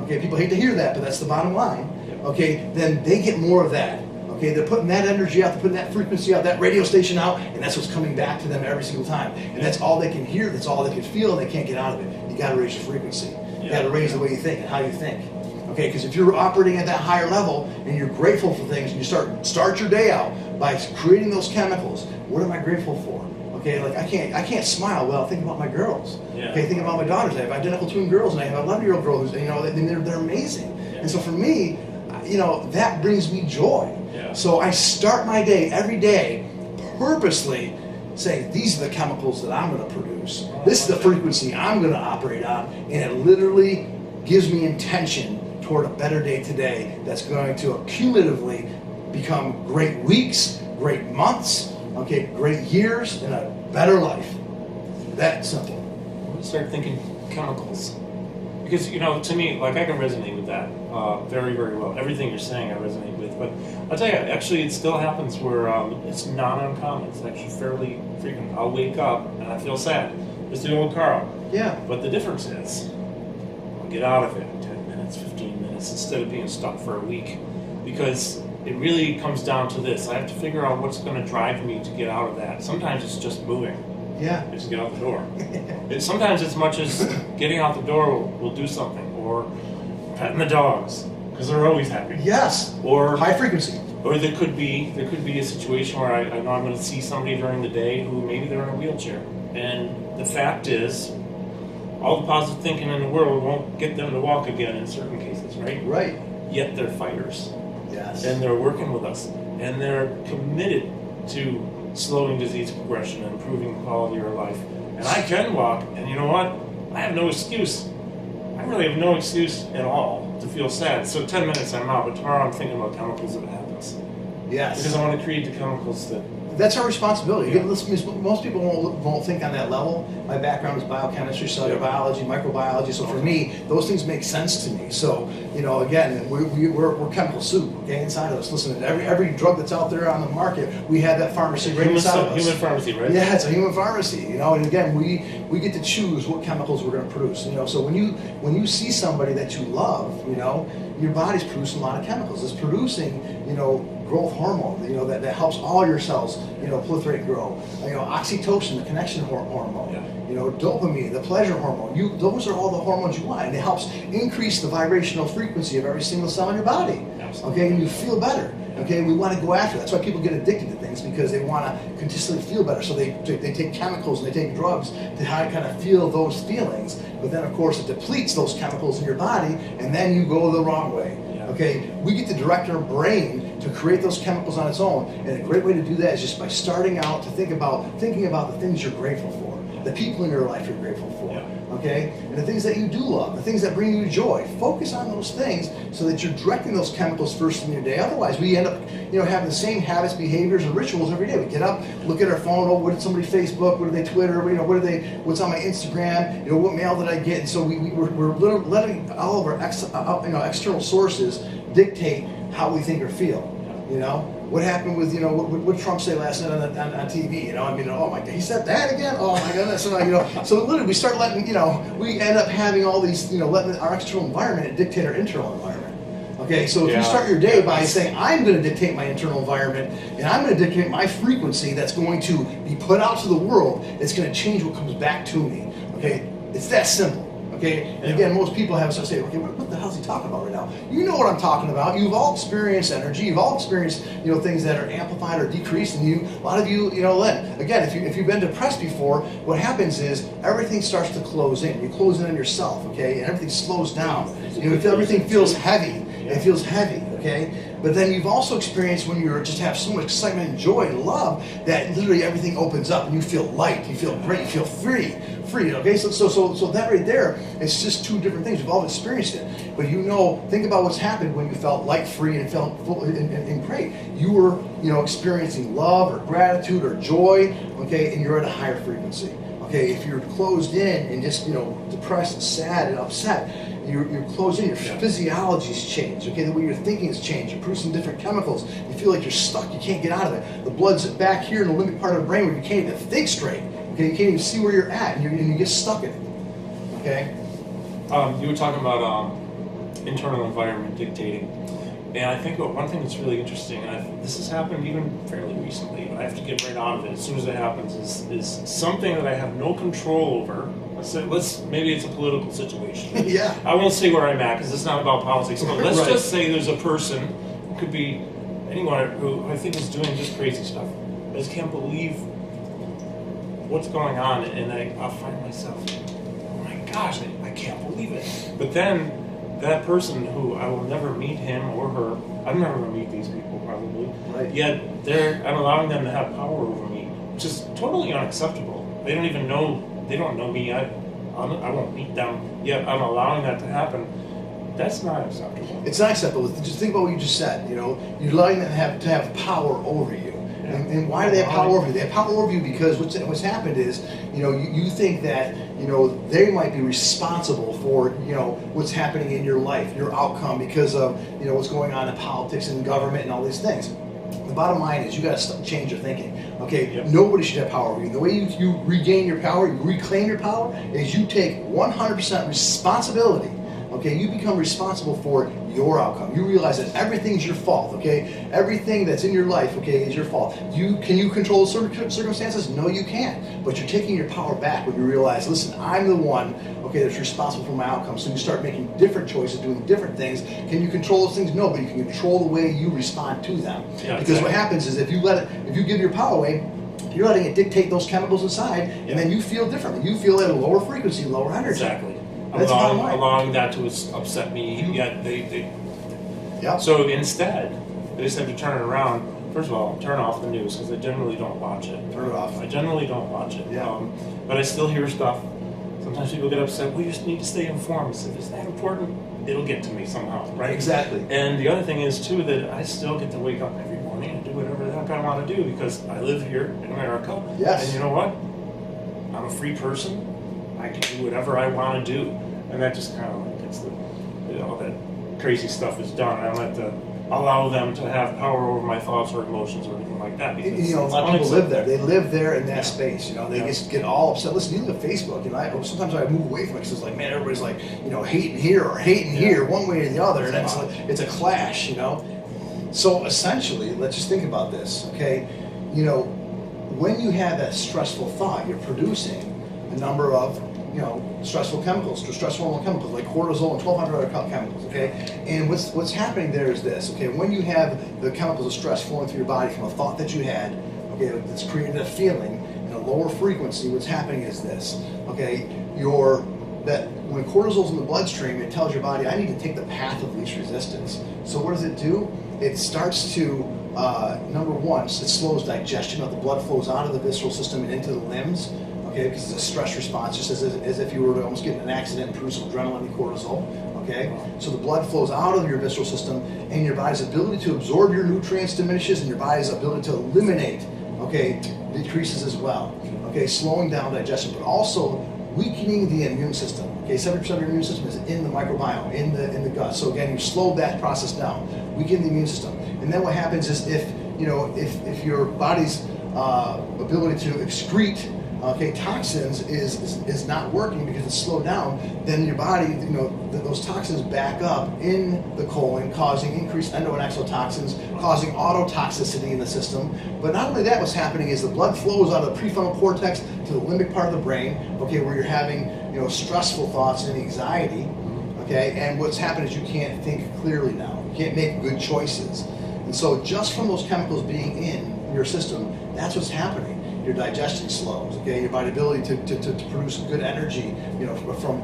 Speaker 2: okay, people hate to hear that, but that's the bottom line, okay, then they get more of that. Okay, they're putting that energy out, they're putting that frequency out, that radio station out, and that's what's coming back to them every single time. And that's all they can hear, that's all they can feel, and they can't get out of it. You got to raise your frequency. You got to raise the way you think and how you think. Okay, because if you're operating at that higher level and you're grateful for things, and you start your day out by creating those chemicals. What am I grateful for? Okay, like I can't smile well. Think about my girls. Okay, think about my daughters. I have identical twin girls, and I have an 11-year-old girl who's, you know, they're amazing. And so for me, you know, that brings me joy. So I start my day every day purposely saying, these are the chemicals that I'm going to produce. This is the frequency I'm going to operate on, and it literally gives me intention toward a better day today that's going to accumulatively become great weeks, great months, okay, great years, and a better life. That simple.
Speaker 1: Start thinking chemicals. Because, you know, to me, like, I can resonate with that very, very well. Everything you're saying I resonate with. But I'll tell you, actually, it still happens where it's not uncommon. It's actually fairly frequent. I'll wake up and I feel sad. Just the old Carl.
Speaker 2: Yeah.
Speaker 1: But the difference is, I'll get out of it in 10 minutes, 15 minutes, instead of being stuck for a week. Because it really comes down to this. I have to figure out what's going to drive me to get out of that. Sometimes it's just moving.
Speaker 2: Yeah.
Speaker 1: Just get out the door. Sometimes as much as getting out the door will do something, or petting the dogs because they're always happy.
Speaker 2: Yes.
Speaker 1: Or
Speaker 2: high frequency.
Speaker 1: Or there could be a situation where I know I'm going to see somebody during the day who maybe they're in a wheelchair, and the fact is, all the positive thinking in the world won't get them to walk again in certain cases, right?
Speaker 2: Right.
Speaker 1: Yet they're fighters.
Speaker 2: Yes.
Speaker 1: And they're working with us, and they're committed to slowing disease progression and improving the quality of your life. And I can walk, and you know what? I have no excuse. I really have no excuse at all to feel sad. So 10 minutes I'm out, but tomorrow I'm thinking about chemicals if it happens.
Speaker 2: Yes.
Speaker 1: Because I want to create the chemicals that...
Speaker 2: That's our responsibility.
Speaker 1: Yeah.
Speaker 2: Most people won't think on that level. My background is biochemistry, cellular biology, microbiology. So for me, those things make sense to me. So, you know, again, we're chemical soup, okay, inside of us. Listen, every drug that's out there on the market, we have that pharmacy right inside of us.
Speaker 1: Human pharmacy, right?
Speaker 2: Yeah, it's a human pharmacy. You know, and again, we get to choose what chemicals we're going to produce. You know, so when you see somebody that you love, you know, your body's producing a lot of chemicals. It's producing, you know, growth hormone, you know, that helps all your cells, you know, proliferate and grow. You know, oxytocin, the connection hormone. Yeah. You know, dopamine, the pleasure hormone. Those are all the hormones you want, and it helps increase the vibrational frequency of every single cell in your body. Absolutely. Okay, and you feel better. Okay, we want to go after that. That's why people get addicted to things, because they want to continuously feel better. So they take chemicals and they take drugs to kind of feel those feelings. But then, of course, it depletes those chemicals in your body, and then you go the wrong way. Okay, we get to direct our brain to create those chemicals on its own, and a great way to do that is just by starting out to thinking about the things you're grateful for, the people in your life you're grateful for, okay, and the things that you do love, the things that bring you joy. Focus on those things so that you're directing those chemicals first in your day. Otherwise, we end up, you know, having the same habits, behaviors, and rituals every day. We get up, look at our phone. Oh, what did somebody Facebook? What did they Twitter? You know, what's on my Instagram? You know, what mail did I get? And so we're letting all of our external sources dictate how we think or feel. You know, what happened with, you know, what Trump say last night on TV? You know, I mean, oh my God, he said that again? Oh my goodness, you know. So literally, we start letting, you know, we end up having all these, you know, letting our external environment dictate our internal environment. Okay, so if you start your day by saying, I'm going to dictate my internal environment, and I'm going to dictate my frequency that's going to be put out to the world, it's going to change what comes back to me. Okay, it's that simple. Okay, and again, most people have to say, okay, what the hell is he talking about right now? You know what I'm talking about. You've all experienced energy. You've all experienced, you know, things that are amplified or decreased, and a lot of you, you know, again, if you've been depressed before, what happens is everything starts to close in. You close in on yourself, okay, and everything slows down. You know, everything feels heavy. It feels heavy, okay. But then you've also experienced when you just have so much excitement and joy and love that literally everything opens up and you feel light, you feel great, you feel free. Okay, so that right there, it's just two different things. We've all experienced it, but you know, think about what's happened when you felt light, free, and felt full and great. You were, you know, experiencing love or gratitude or joy, okay, and you're at a higher frequency. Okay, if you're closed in and just, you know, depressed and sad and upset, you're closed in, your physiology's changed, okay? The way you're thinking has changed. You're producing different chemicals. You feel like you're stuck. You can't get out of it. The blood's back here in the limbic part of the brain where you can't even think straight. Okay, you can't even see where you're at, and you get stuck in it. Okay.
Speaker 1: You were talking about internal environment dictating, and I think one thing that's really interesting, and this has happened even fairly recently, but I have to get right out of it as soon as it happens, is something that I have no control over. Maybe it's a political situation.
Speaker 2: Yeah.
Speaker 1: I won't say where I'm at because it's not about politics, but let's
Speaker 2: Right.
Speaker 1: just say there's a person, it could be anyone, who I think is doing just crazy stuff. I just can't believe what's going on, and I'll find myself, oh my gosh, I can't believe it. But then that person who I will never meet him or her, I'm never going to meet these people probably,
Speaker 2: Right.
Speaker 1: yet I'm allowing them to have power over me, which is totally unacceptable. They don't even know, they don't know me, I won't meet them, yet I'm allowing that to happen. That's not acceptable.
Speaker 2: It's not acceptable. Just think about what you just said. You know, you're allowing them to have power over you.
Speaker 1: Yeah.
Speaker 2: And why do they have power over you? They have power over you because what's happened is, you think that, they might be responsible for, what's happening in your life, your outcome, because of, what's going on in politics and government and all these things. The bottom line is you got to change your thinking. Okay,
Speaker 1: Yep.
Speaker 2: Nobody should have power over you. The way you regain your power, you reclaim your power, is you take 100% responsibility. Okay, you become responsible for your outcome. You realize that everything's your fault. Okay, everything that's in your life, okay, is your fault. Can you control circumstances? No, you can't. But you're taking your power back when you realize, listen, I'm the one, okay, that's responsible for my outcome. So you start making different choices, doing different things. Can you control those things? No, but you can control the way you respond to them.
Speaker 1: Yeah,
Speaker 2: because
Speaker 1: exactly.
Speaker 2: what happens is if you give your power away, you're letting it dictate those chemicals inside, and then you feel differently. You feel at a lower frequency, lower energy.
Speaker 1: Exactly.
Speaker 2: That's
Speaker 1: allowing that to upset me. Yet
Speaker 2: Yep.
Speaker 1: So instead, they just have to turn it around. First of all, turn off the news because I generally don't watch it.
Speaker 2: Turn it off.
Speaker 1: I generally don't watch it.
Speaker 2: Yeah.
Speaker 1: But I still hear stuff. Sometimes people get upset. Well, you just need to stay informed. So if it's that important, it'll get to me somehow, right?
Speaker 2: Exactly.
Speaker 1: And the other thing is too that I still get to wake up every morning and do whatever the heck I want to do because I live here in America.
Speaker 2: Yes.
Speaker 1: And you know what? I'm a free person. I can do whatever I want to do, and that just kind of gets all that crazy stuff is done. I don't have to allow them to have power over my thoughts or emotions or anything like that. Because
Speaker 2: A lot of people live there. They live there in that
Speaker 1: Yeah.
Speaker 2: space. They
Speaker 1: Yeah.
Speaker 2: just get all upset. Listen, you look at Facebook. Sometimes I move away from it because it's like, man, everybody's like, hating here or hating here, one way or the other, and it's a clash. So essentially, let's just think about this. Okay, when you have that stressful thought, you're producing a number of stressful chemicals, stress hormone chemicals like cortisol and 1,200 other chemicals. Okay, and what's happening there is this. Okay, when you have the chemicals of stress flowing through your body from a thought that you had, okay, that's created a feeling in a lower frequency. What's happening is this. Okay, when cortisol's in the bloodstream, it tells your body, I need to take the path of least resistance. So what does it do? It starts to number one, it slows digestion. The blood flows out of the visceral system and into the limbs. Okay, because it's a stress response, just as if you were to almost get in an accident and produce some adrenaline and cortisol. Okay, so the blood flows out of your visceral system, and your body's ability to absorb your nutrients diminishes, and your body's ability to eliminate, decreases as well. Okay, slowing down digestion, but also weakening the immune system. Okay, 70% of your immune system is in the microbiome, in the gut. So again, you slow that process down, weaken the immune system, and then what happens is if your body's ability to excrete toxins is not working because it's slowed down, then your body, those toxins back up in the colon, causing increased endo and exotoxins, causing autotoxicity in the system. But not only that, what's happening is the blood flows out of the prefrontal cortex to the limbic part of the brain, where you're having, stressful thoughts and anxiety, and what's happened is you can't think clearly now. You can't make good choices. And so just from those chemicals being in your system, that's what's happening. Your digestion slows, your body ability to produce good energy, from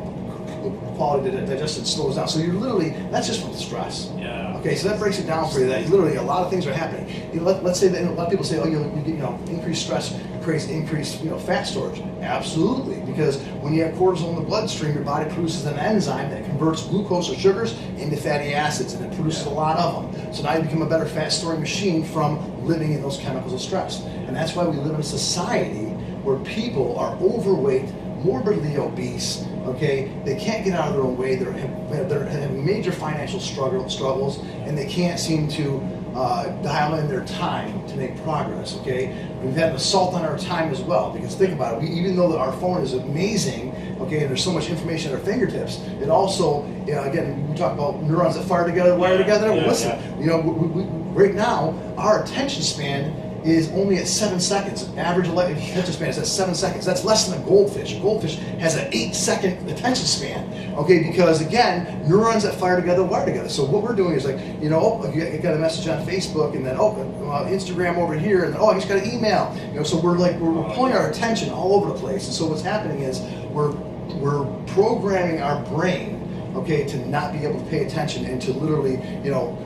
Speaker 2: quality to digestion slows down. So you're literally, that's just from stress.
Speaker 1: Yeah.
Speaker 2: Okay, so that breaks it down for you. That literally a lot of things are happening. Let's say that a lot of people say, increased stress creates increased fat storage. Absolutely, because when you have cortisol in the bloodstream, your body produces an enzyme that converts glucose or sugars into fatty acids, and it produces a lot of them. So now you become a better fat storing machine from living in those chemicals of stress. And that's why we live in a society where people are overweight, morbidly obese, okay, they can't get out of their own way. They're having major financial struggles, and they can't seem to dial in their time to make progress, okay? We've had an assault on our time as well, because think about it, even though our phone is amazing, okay, and there's so much information at our fingertips, it also, you know, again, we talk about neurons that fire together, wire together. Well, listen, you know, right now, our attention span is only at 7 seconds. Average attention span is at 7 seconds. That's less than a goldfish. A goldfish has an 8-second attention span. Okay, because again, neurons that fire together wire together. So what we're doing is like, you know, oh, you got a message on Facebook, and then Instagram over here, and I just got an email. You know, so we're pulling our attention all over the place. And so what's happening is we're programming our brain, okay, to not be able to pay attention and to literally, you know,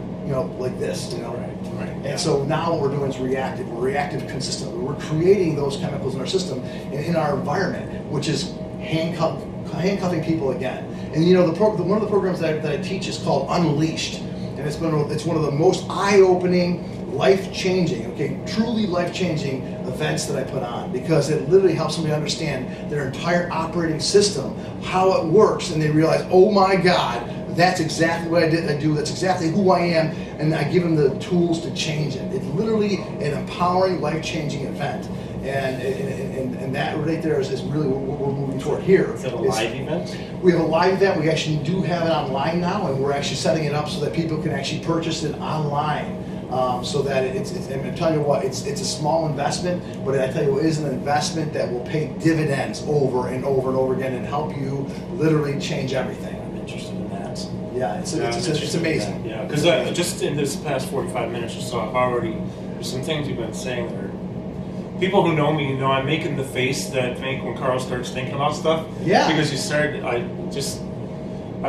Speaker 2: like this, you know.
Speaker 1: Right.
Speaker 2: And so now what we're doing is reactive. We're reactive consistently. We're creating those chemicals in our system and in our environment, which is handcuffing people again. And you know, one of the programs that I teach is called Unleashed, and it's one of the most eye-opening, life-changing, okay, truly life-changing events that I put on, because it literally helps somebody understand their entire operating system, how it works, and they realize, oh my God, that's exactly what I do. That's exactly who I am, and I give them the tools to change it. It's literally an empowering, life-changing event, and that right there is really what we're moving toward here.
Speaker 1: Is it a live event?
Speaker 2: We have a live event. We actually do have it online now, and we're actually setting it up so that people can actually purchase it online. So that and I'm telling you what, it's a small investment, but I tell you, it is an investment that will pay dividends over and over and over again and help you literally change everything.
Speaker 1: I'm interested in that.
Speaker 2: Yeah, it's amazing.
Speaker 1: Yeah, because just in this past 45 minutes or so, there's some things you've been saying that are, people who know me, you know, I'm making the face that make when Carl starts thinking about stuff.
Speaker 2: Yeah.
Speaker 1: Because I'm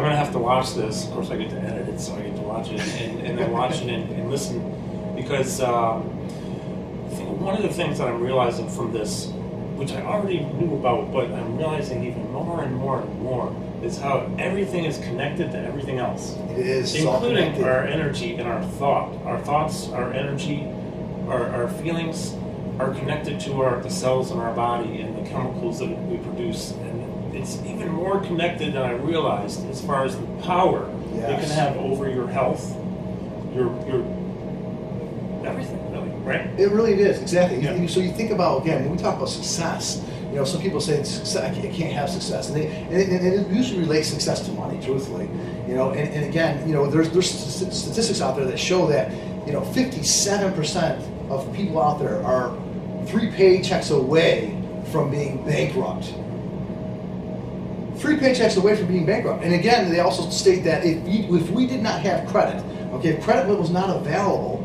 Speaker 1: going to have to watch this. Of course, I get to edit it, so I get to watch it and then watch it and listen. Because I think one of the things that I'm realizing from this, which I already knew about, but I'm realizing even more and more and more, is how everything is connected to everything else.
Speaker 2: It is.
Speaker 1: Including our energy and our thought. Our thoughts, our energy, our feelings are connected to the cells in our body and the chemicals that we produce. And it's even more connected than I realized as far as the power it can have over your health, your everything, really, right?
Speaker 2: It really is, exactly.
Speaker 1: Yeah.
Speaker 2: So you think about, again, when we talk about success, you know, some people say I can't have success, and it usually relates success to money, truthfully. You know, and again, you know, there's statistics out there that show that, you know, 57% of people out there are 3 paychecks away from being bankrupt. 3 paychecks away from being bankrupt. And again, they also state that if we did not have credit, okay, if credit was not available,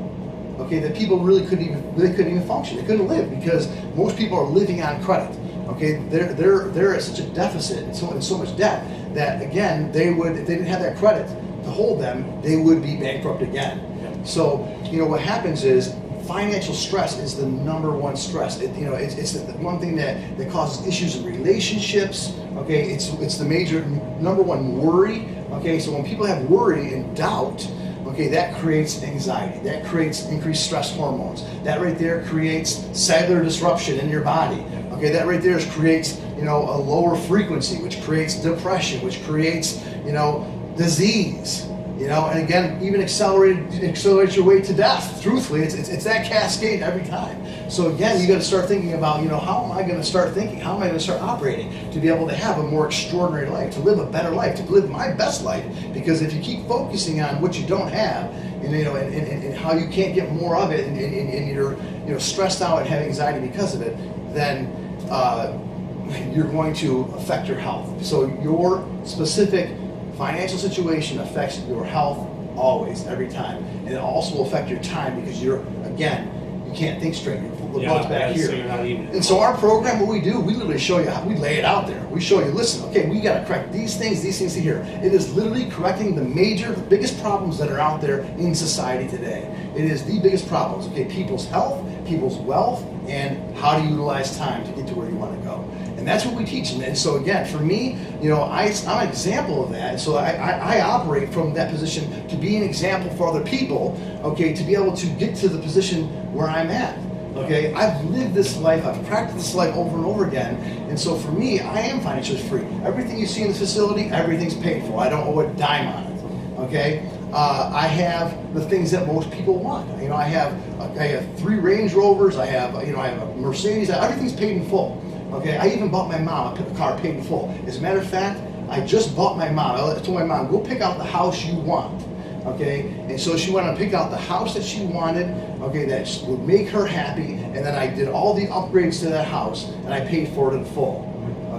Speaker 2: okay, that people really couldn't even function. They couldn't live, because most people are living on credit. Okay, they're at such a deficit and so much debt that, again, if they didn't have that credit to hold them, they would be bankrupt again.
Speaker 1: Yeah.
Speaker 2: So, you know, what happens is financial stress is the #1 stress. It's the one thing that causes issues in relationships. Okay, it's the major #1 worry. Okay, so when people have worry and doubt, okay, that creates anxiety. That creates increased stress hormones. That right there creates cellular disruption in your body. Okay, that right there creates, you know, a lower frequency, which creates depression, which creates, you know, disease. You know, and again, even accelerates your way to death. Truthfully, it's that cascade every time. So again, you got to start thinking about, you know, how am I going to start thinking? How am I going to start operating to be able to have a more extraordinary life, to live a better life, to live my best life? Because if you keep focusing on what you don't have, and you know, and how you can't get more of it, and you're, you know, stressed out and have anxiety because of it, then you're going to affect your health. So your specific financial situation affects your health always, every time. And it also will affect your time, because you can't think straight. The blood's back here.
Speaker 1: So you're not even.
Speaker 2: And so our program, what we do, we literally show you how we lay it out there. We show you, listen, okay, we got to correct these things here. It is literally correcting the biggest problems that are out there in society today. It is the biggest problems, okay, people's health, people's wealth, and how to utilize time to get to where you want to go. And that's what we teach. And so again, for me, you know, I'm an example of that. So I operate from that position to be an example for other people, okay, to be able to get to the position where I'm at. Okay, I've lived this life, I've practiced this life over and over again, and so for me, I am financially free. Everything you see in the facility, everything's paid for. I don't owe a dime on it. Okay, I have the things that most people want. You know, I have 3 Range Rovers. I have a Mercedes. Everything's paid in full. Okay, I even bought my mom a car paid in full. As a matter of fact, I just bought my mom. I told my mom, go pick out the house you want. Okay, and so she went and picked out the house that she wanted. Okay, that would make her happy, and then I did all the upgrades to that house, and I paid for it in full.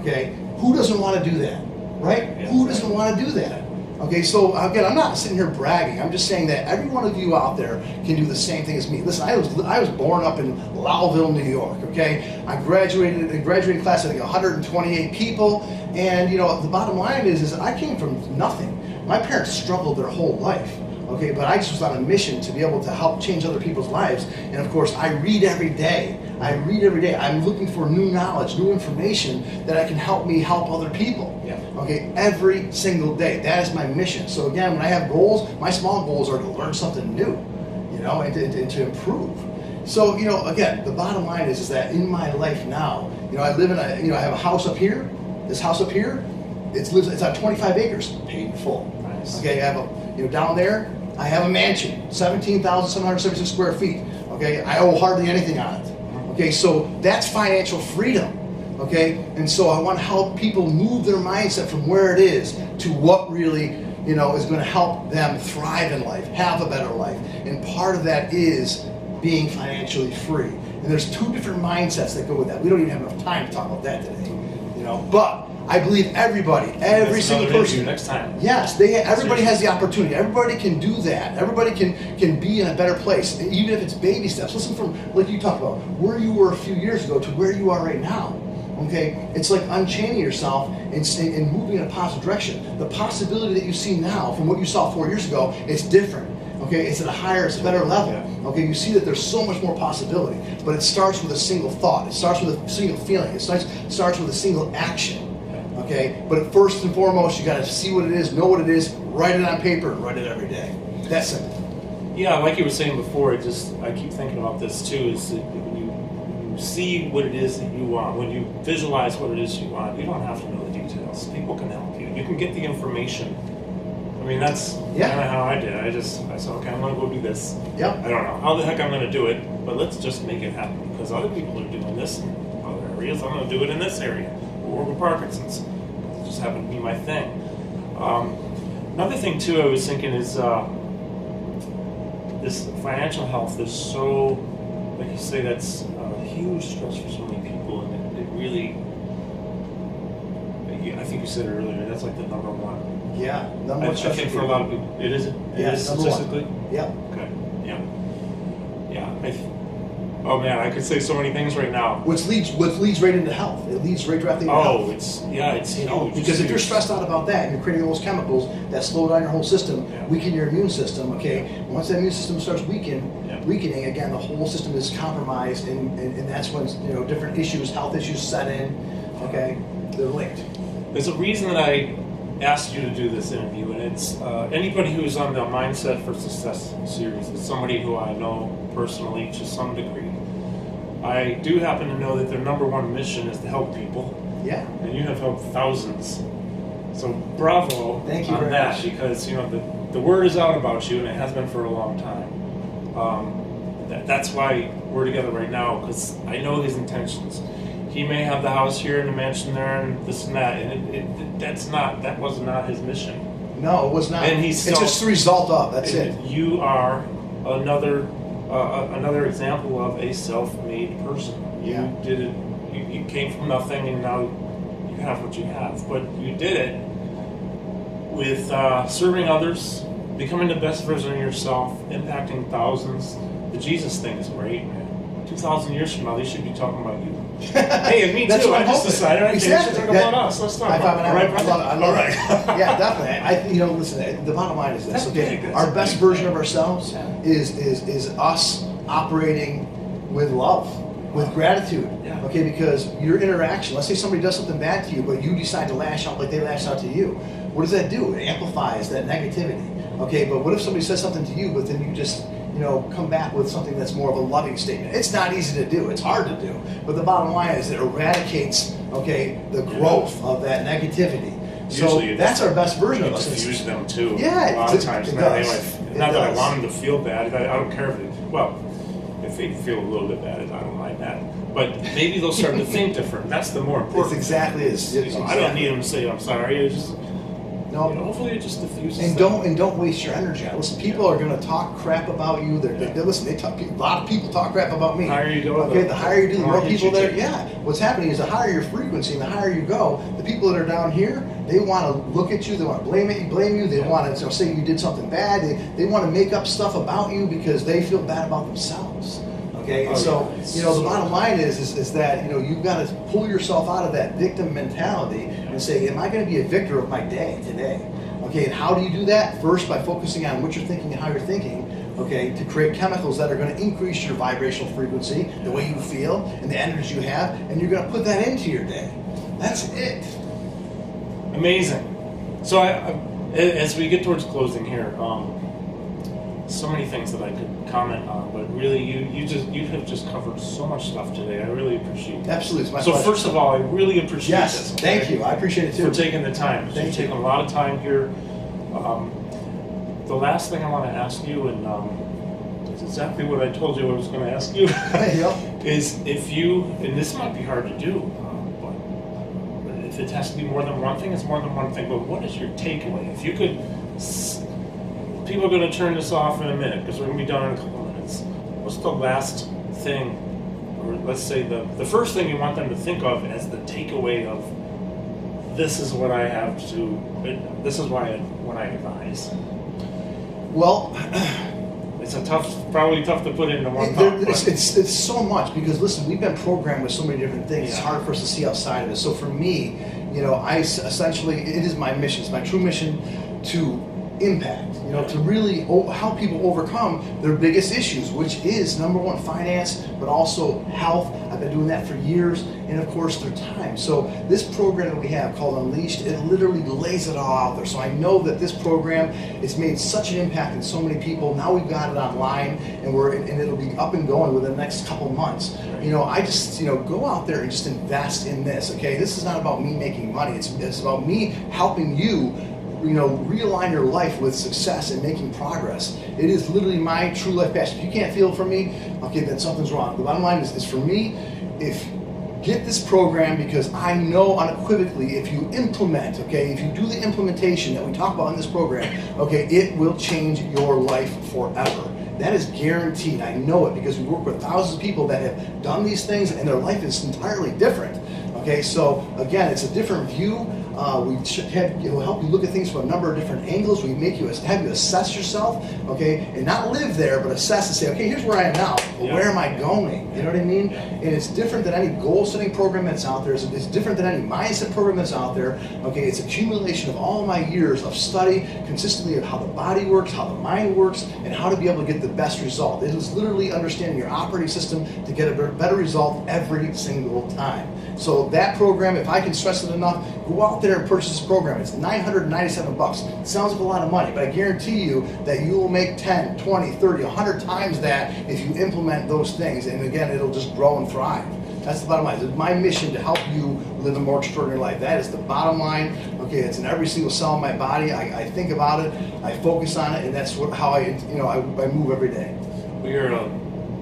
Speaker 2: Okay, who doesn't want to do that, right?
Speaker 1: Yeah.
Speaker 2: Who doesn't want to do that? Okay, so again, I'm not sitting here bragging. I'm just saying that every one of you out there can do the same thing as me. Listen, I was born up in Lowville, New York. Okay, I graduated in graduating class, I think 128 people, and you know the bottom line is I came from nothing. My parents struggled their whole life. Okay, but I just was on a mission to be able to help change other people's lives. And of course, I read every day. I'm looking for new knowledge, new information that can help me help other people.
Speaker 1: Yeah.
Speaker 2: Okay, every single day. That is my mission. So again, when I have goals, my small goals are to learn something new, you know, and to improve. So, you know, again, the bottom line is that in my life now, you know, I live in I have a house up here. This house up here, it's on 25 acres, paid in full.
Speaker 1: Nice.
Speaker 2: Okay, I have down there, I have a mansion, 17,776 square feet. Okay, I owe hardly anything on it. Okay, so that's financial freedom. Okay, and so I want to help people move their mindset from where it is to what really, you know, is going to help them thrive in life, have a better life. And part of that is being financially free. And there's 2 different mindsets that go with that. We don't even have enough time to talk about that today. You know, but I believe everybody, every single person.
Speaker 1: Next time.
Speaker 2: Yes, everybody has the opportunity. Everybody can do that. Everybody can be in a better place, even if it's baby steps. Listen, from like you talked about, where you were a few years ago to where you are right now. Okay, it's like unchaining yourself and moving in a positive direction. The possibility that you see now from what you saw 4 years ago is different. Okay, it's at a higher, it's a better level. Okay, you see that there's so much more possibility, but it starts with a single thought. It starts with a single feeling. It starts with a single action. Okay, but first and foremost, you got to see what it is, know what it is, write it on paper, and write it every day. That's simple.
Speaker 1: Yeah, like you were saying before, I keep thinking about this too. Is that when you see what it is that you want, when you visualize what it is you want, you don't have to know the details. People can help you. You can get the information. I mean, that's kind of how I did. I said, okay, I'm going to go do this.
Speaker 2: Yep.
Speaker 1: I don't know how the heck I'm going to do it, but let's just make it happen because other people are doing this in other areas. I'm going to do it in this area. Or with Parkinson's. It just happened to be my thing. Another thing too I was thinking is this financial health is so, like you say, that's a huge stress for so many people, and it really, I think you said it earlier, that's like the number one.
Speaker 2: Yeah, number one.
Speaker 1: I think for a lot of people, it is statistically?
Speaker 2: Yeah.
Speaker 1: Okay, yeah. Oh man, I could say so many things right now.
Speaker 2: What leads right into health? It leads right directly into health.
Speaker 1: Oh, it's huge.
Speaker 2: Because if you're stressed out about that and you're creating those chemicals that slow down your whole system, weaken your immune system. Okay, once that immune system starts weakening again, the whole system is compromised, and that's when different issues, health issues set in. Okay, they're linked.
Speaker 1: There's a reason that I asked you to do this interview, and it's anybody who's on the Mindset for Success series is somebody who I know personally to some degree. I do happen to know that their number one mission is to help people.
Speaker 2: Yeah.
Speaker 1: And you have helped thousands. So bravo
Speaker 2: Thank you
Speaker 1: on
Speaker 2: very
Speaker 1: that,
Speaker 2: much.
Speaker 1: Because the word is out about you, and it has been for a long time. That's why we're together right now, because I know his intentions. He may have the house here and the mansion there and this and that, and that was not his mission.
Speaker 2: No, it was not.
Speaker 1: And
Speaker 2: it's just the result of. That's it.
Speaker 1: You are another example of a self-made person. You did it. You came from nothing, and now you have what you have. But you did it with serving others, becoming the best version of yourself, impacting thousands. The Jesus thing is great, man. 2,000 years from now, they should be talking about you. Hey, and me too. I just decided I think we should talk about us. Let's talk about it.
Speaker 2: I love it. Yeah, definitely. Listen. The bottom line is this. Okay, our best version of ourselves is us operating with love, with gratitude.
Speaker 1: Yeah.
Speaker 2: Okay, because your interaction. Let's say somebody does something bad to you, but you decide to lash out like they lash out to you. What does that do? It amplifies that negativity. Okay, but what if somebody says something to you, but then you just, come back with something that's more of a loving statement? It's not easy to do. It's hard to do. But the bottom line is it eradicates, the growth of that negativity. So that's our best version of us.
Speaker 1: Diffuse them too.
Speaker 2: Yeah,
Speaker 1: a lot of times. Not that I
Speaker 2: does.
Speaker 1: want them to feel bad. I don't care if they feel a little bit bad, I don't mind that. But maybe they'll start to think different. That's the more important.
Speaker 2: It's exactly as.
Speaker 1: I don't need them to say I'm sorry. It's just hopefully it just diffuses.
Speaker 2: And don't waste your energy on it. Listen, people are going to talk crap about you. A lot of people talk crap about me.
Speaker 1: The higher you go,
Speaker 2: the higher you do, the more people there. Yeah. What's happening is the higher your frequency and the higher you go, the people that are down here, they want to look at you. They want to blame you. They want to say you did something bad. They want to make up stuff about you because they feel bad about themselves. Okay, and the bottom line is that you've got to pull yourself out of that victim mentality and say, am I going to be a victor of my day today? Okay, and how do you do that? First, by focusing on what you're thinking and how you're thinking. Okay, to create chemicals that are going to increase your vibrational frequency, the way you feel, and the energy you have, and you're going to put that into your day. That's it.
Speaker 1: Amazing. So as we get towards closing here, so many things that I could comment on, but really you have just covered so much stuff today. I really appreciate it.
Speaker 2: Absolutely, it's my
Speaker 1: pleasure.
Speaker 2: pleasure.
Speaker 1: First of all, I really appreciate this.
Speaker 2: Okay? Thank you. I appreciate it too.
Speaker 1: For taking the time. You've taken a lot of time here. The last thing I want to ask you, and it's exactly what I told you I was going to ask you, is if you, and this might be hard to do, but if it has to be more than one thing, it's more than one thing. But what is your takeaway? If you could. People are going to turn this off in a minute because we're going to be done in a couple of minutes. What's the last thing, or let's say the first thing you want them to think of as the takeaway of this is what I have to, this is what I advise?
Speaker 2: Well,
Speaker 1: it's probably tough to put into one thought.
Speaker 2: It's so much because listen, we've been programmed with so many different things. Yeah. It's hard for us to see outside of it. So for me, I essentially, it is my mission. It's my true mission to impact, to really help people overcome their biggest issues, which is number one, finance, but also health. I've been doing that for years, and of course their time. So this program that we have called Unleashed, it literally lays it all out there. So I know that this program, it's made such an impact in so many people. Now we've got it online, and it'll be up and going within the next couple months. I just go out there and just invest in this. Okay, this is not about me making money. It's about me helping you realign your life with success and making progress. It is literally my true life passion. If you can't feel it from me, okay, then something's wrong. The bottom line is for me, get this program because I know unequivocally if you implement, if you do the implementation that we talk about in this program, it will change your life forever. That is guaranteed. I know it because we work with thousands of people that have done these things and their life is entirely different. Okay, so again, it's a different view. We should help you look at things from a number of different angles. We have you assess yourself, and not live there, but assess and say, okay, here's where I am now. But where am I going? You know what I mean? And it's different than any goal-setting program that's out there. It's different than any mindset program that's out there. Okay, it's accumulation of all my years of study, consistently of how the body works, how the mind works, and how to be able to get the best result. It is literally understanding your operating system to get a better result every single time. So that program, if I can stress it enough, go out there and purchase this program. It's $997. It sounds like a lot of money, but I guarantee you that you will make 10, 20, 30, 100 times that if you implement those things. And again, it'll just grow and thrive. That's the bottom line. It's my mission to help you live a more extraordinary life. That is the bottom line. Okay, it's in every single cell in my body. I think about it, I focus on it, and that's how I move every day.
Speaker 1: We are a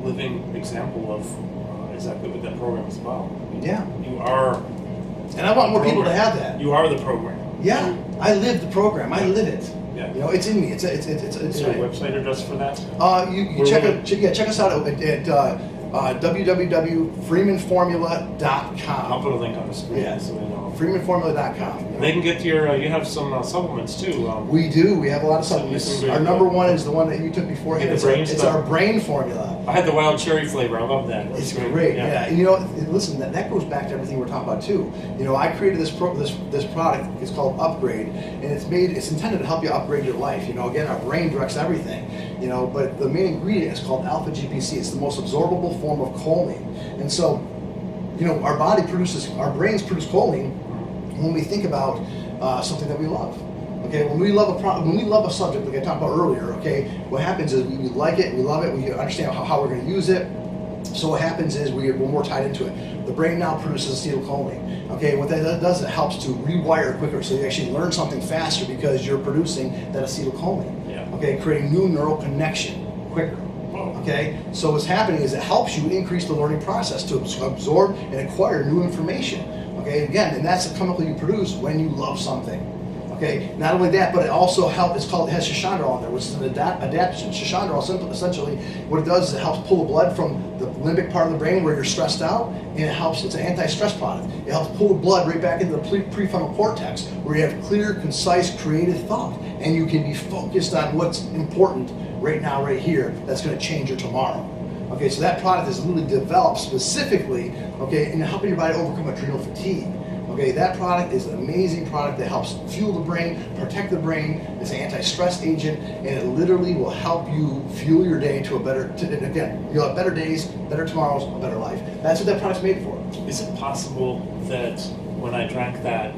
Speaker 1: living example of exactly what that program is about.
Speaker 2: Yeah.
Speaker 1: You are.
Speaker 2: And I want more people to have that.
Speaker 1: You are the program.
Speaker 2: Yeah. I live the program. I live it.
Speaker 1: Yeah.
Speaker 2: It's in me. It's
Speaker 1: Is there a website address for that?
Speaker 2: You check us out at www.freemanformula.com.
Speaker 1: I'll put a link on the screen.
Speaker 2: Yeah.
Speaker 1: So we know.
Speaker 2: freemanformula.com.
Speaker 1: They can get your, you have some supplements too.
Speaker 2: We do. We have a lot of supplements. Our number one is the one that you took beforehand. It's our brain formula.
Speaker 1: I had the wild cherry flavor. I love that.
Speaker 2: It's great. Yeah. And listen, that goes back to everything we're talking about too. I created this product. It's called Upgrade, and it's intended to help you upgrade your life. Again, our brain directs everything. But the main ingredient is called alpha GPC. It's the most absorbable form of choline. And so, our brains produce choline when we think about something that we love. Okay, when we love a subject, like I talked about earlier, okay, what happens is we like it, we love it, we understand how we're going to use it. So what happens is we're more tied into it. The brain now produces acetylcholine. Okay, what that does, it helps to rewire quicker, so you actually learn something faster because you're producing that acetylcholine.
Speaker 1: Yeah.
Speaker 2: Okay, creating new neural connection quicker. Okay, so what's happening is it helps you increase the learning process to absorb and acquire new information. Okay, again, and that's a chemical you produce when you love something. Okay, not only that, but it also helps. It has shashandrol in there, which is an adaptogen. Shashandrol, essentially, what it does is it helps pull the blood from the limbic part of the brain where you're stressed out, and it helps. It's an anti-stress product. It helps pull the blood right back into the prefrontal cortex, where you have clear, concise, creative thought, and you can be focused on what's important right now, right here. That's going to change your tomorrow. Okay, so that product is really developed specifically, okay, in helping your body overcome adrenal fatigue. Okay, that product is an amazing product that helps fuel the brain, protect the brain. It's an anti-stress agent, and it literally will help you fuel your day to a better. Again, you'll have better days, better tomorrows, a better life. That's what that product's made for.
Speaker 1: Is it possible that when I drank that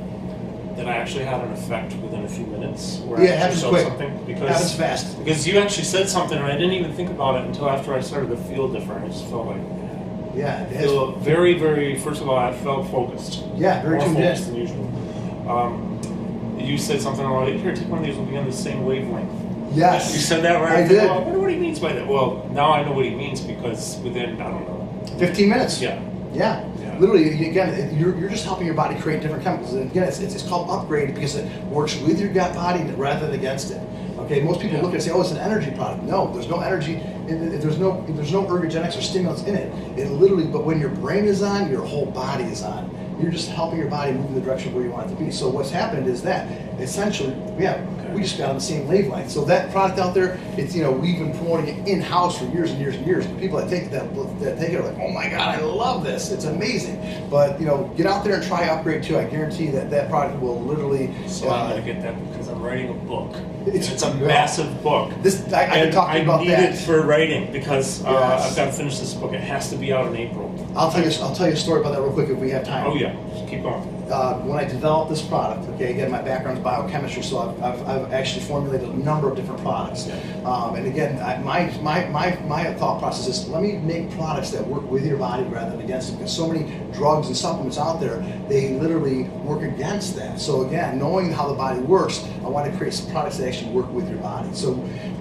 Speaker 1: I actually had an effect within a few minutes? Where
Speaker 2: Yeah, it happens quick.
Speaker 1: Something?
Speaker 2: It happens fast.
Speaker 1: Because you actually said something, and I didn't even think about it until after I started to feel different. I just felt like.
Speaker 2: Yeah, it
Speaker 1: I feel very, very. First of all, I felt focused.
Speaker 2: Yeah, very
Speaker 1: more
Speaker 2: tuned
Speaker 1: focused
Speaker 2: in.
Speaker 1: than usual. You said something like, "Here, take one of these. We'll be on the same wavelength."
Speaker 2: Yes,
Speaker 1: you said that right.
Speaker 2: I did.
Speaker 1: I wonder what he means by that. Well, now I know what he means because within, I don't know,
Speaker 2: 15 minutes.
Speaker 1: Yeah.
Speaker 2: Yeah. Literally, again, you're just helping your body create different chemicals. And again, it's called upgrade because it works with your gut body rather than against it. Okay, most people look at it and say, "Oh, it's an energy product." No, there's no energy. There's no ergogenics or stimulants in it. It literally, but when your brain is on, your whole body is on. You're just helping your body move in the direction where you want it to be. So what's happened is that essentially, we just got on the same wavelength. So that product out there, it's we've been promoting it in house for years and years and years. People that take it are like, "Oh my God, I love this! It's amazing." But get out there and try Upgrade too. I guarantee that product will literally.
Speaker 1: So I'm gonna get that because I'm writing a book. It's a massive book.
Speaker 2: I can talk to you about that.
Speaker 1: I need it for writing because I've got to finish this book. It has to be out in April.
Speaker 2: I'll tell you a story about that real quick if we have time.
Speaker 1: Oh yeah, just keep going.
Speaker 2: When I developed this product, okay, again, my background is biochemistry, so I've actually formulated a number of different products. Yeah. And again, my thought process is let me make products that work with your body rather than against it, because so many drugs and supplements out there, they literally work against that. So again, knowing how the body works, I want to create some products that actually work with your body. So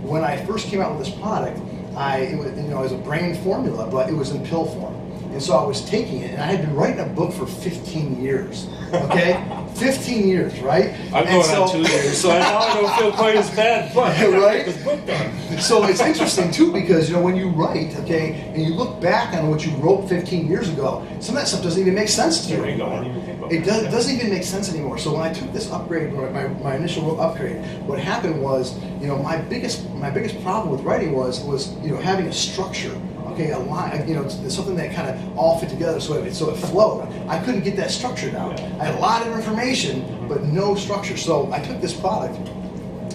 Speaker 2: when I first came out with this product, it was a brain formula, but it was in pill form. And so I was taking it, and I had been writing a book for 15 years, okay? 15 years, right?
Speaker 1: I'm going on 2 years, so now I don't feel quite as bad, but
Speaker 2: right?
Speaker 1: this book done.
Speaker 2: So it's interesting, too, because, when you write, okay, and you look back on what you wrote 15 years ago, some of that stuff doesn't even make sense to you
Speaker 1: There you go. I
Speaker 2: anymore.
Speaker 1: didn't even think about
Speaker 2: It
Speaker 1: that.
Speaker 2: doesn't even make sense anymore. So when I took this upgrade, my initial upgrade, what happened was, my biggest problem with writing was having a structure. Okay, a line, something that kind of all fit together so it flowed. I couldn't get that structure down. I had a lot of information, but no structure. So I took this product,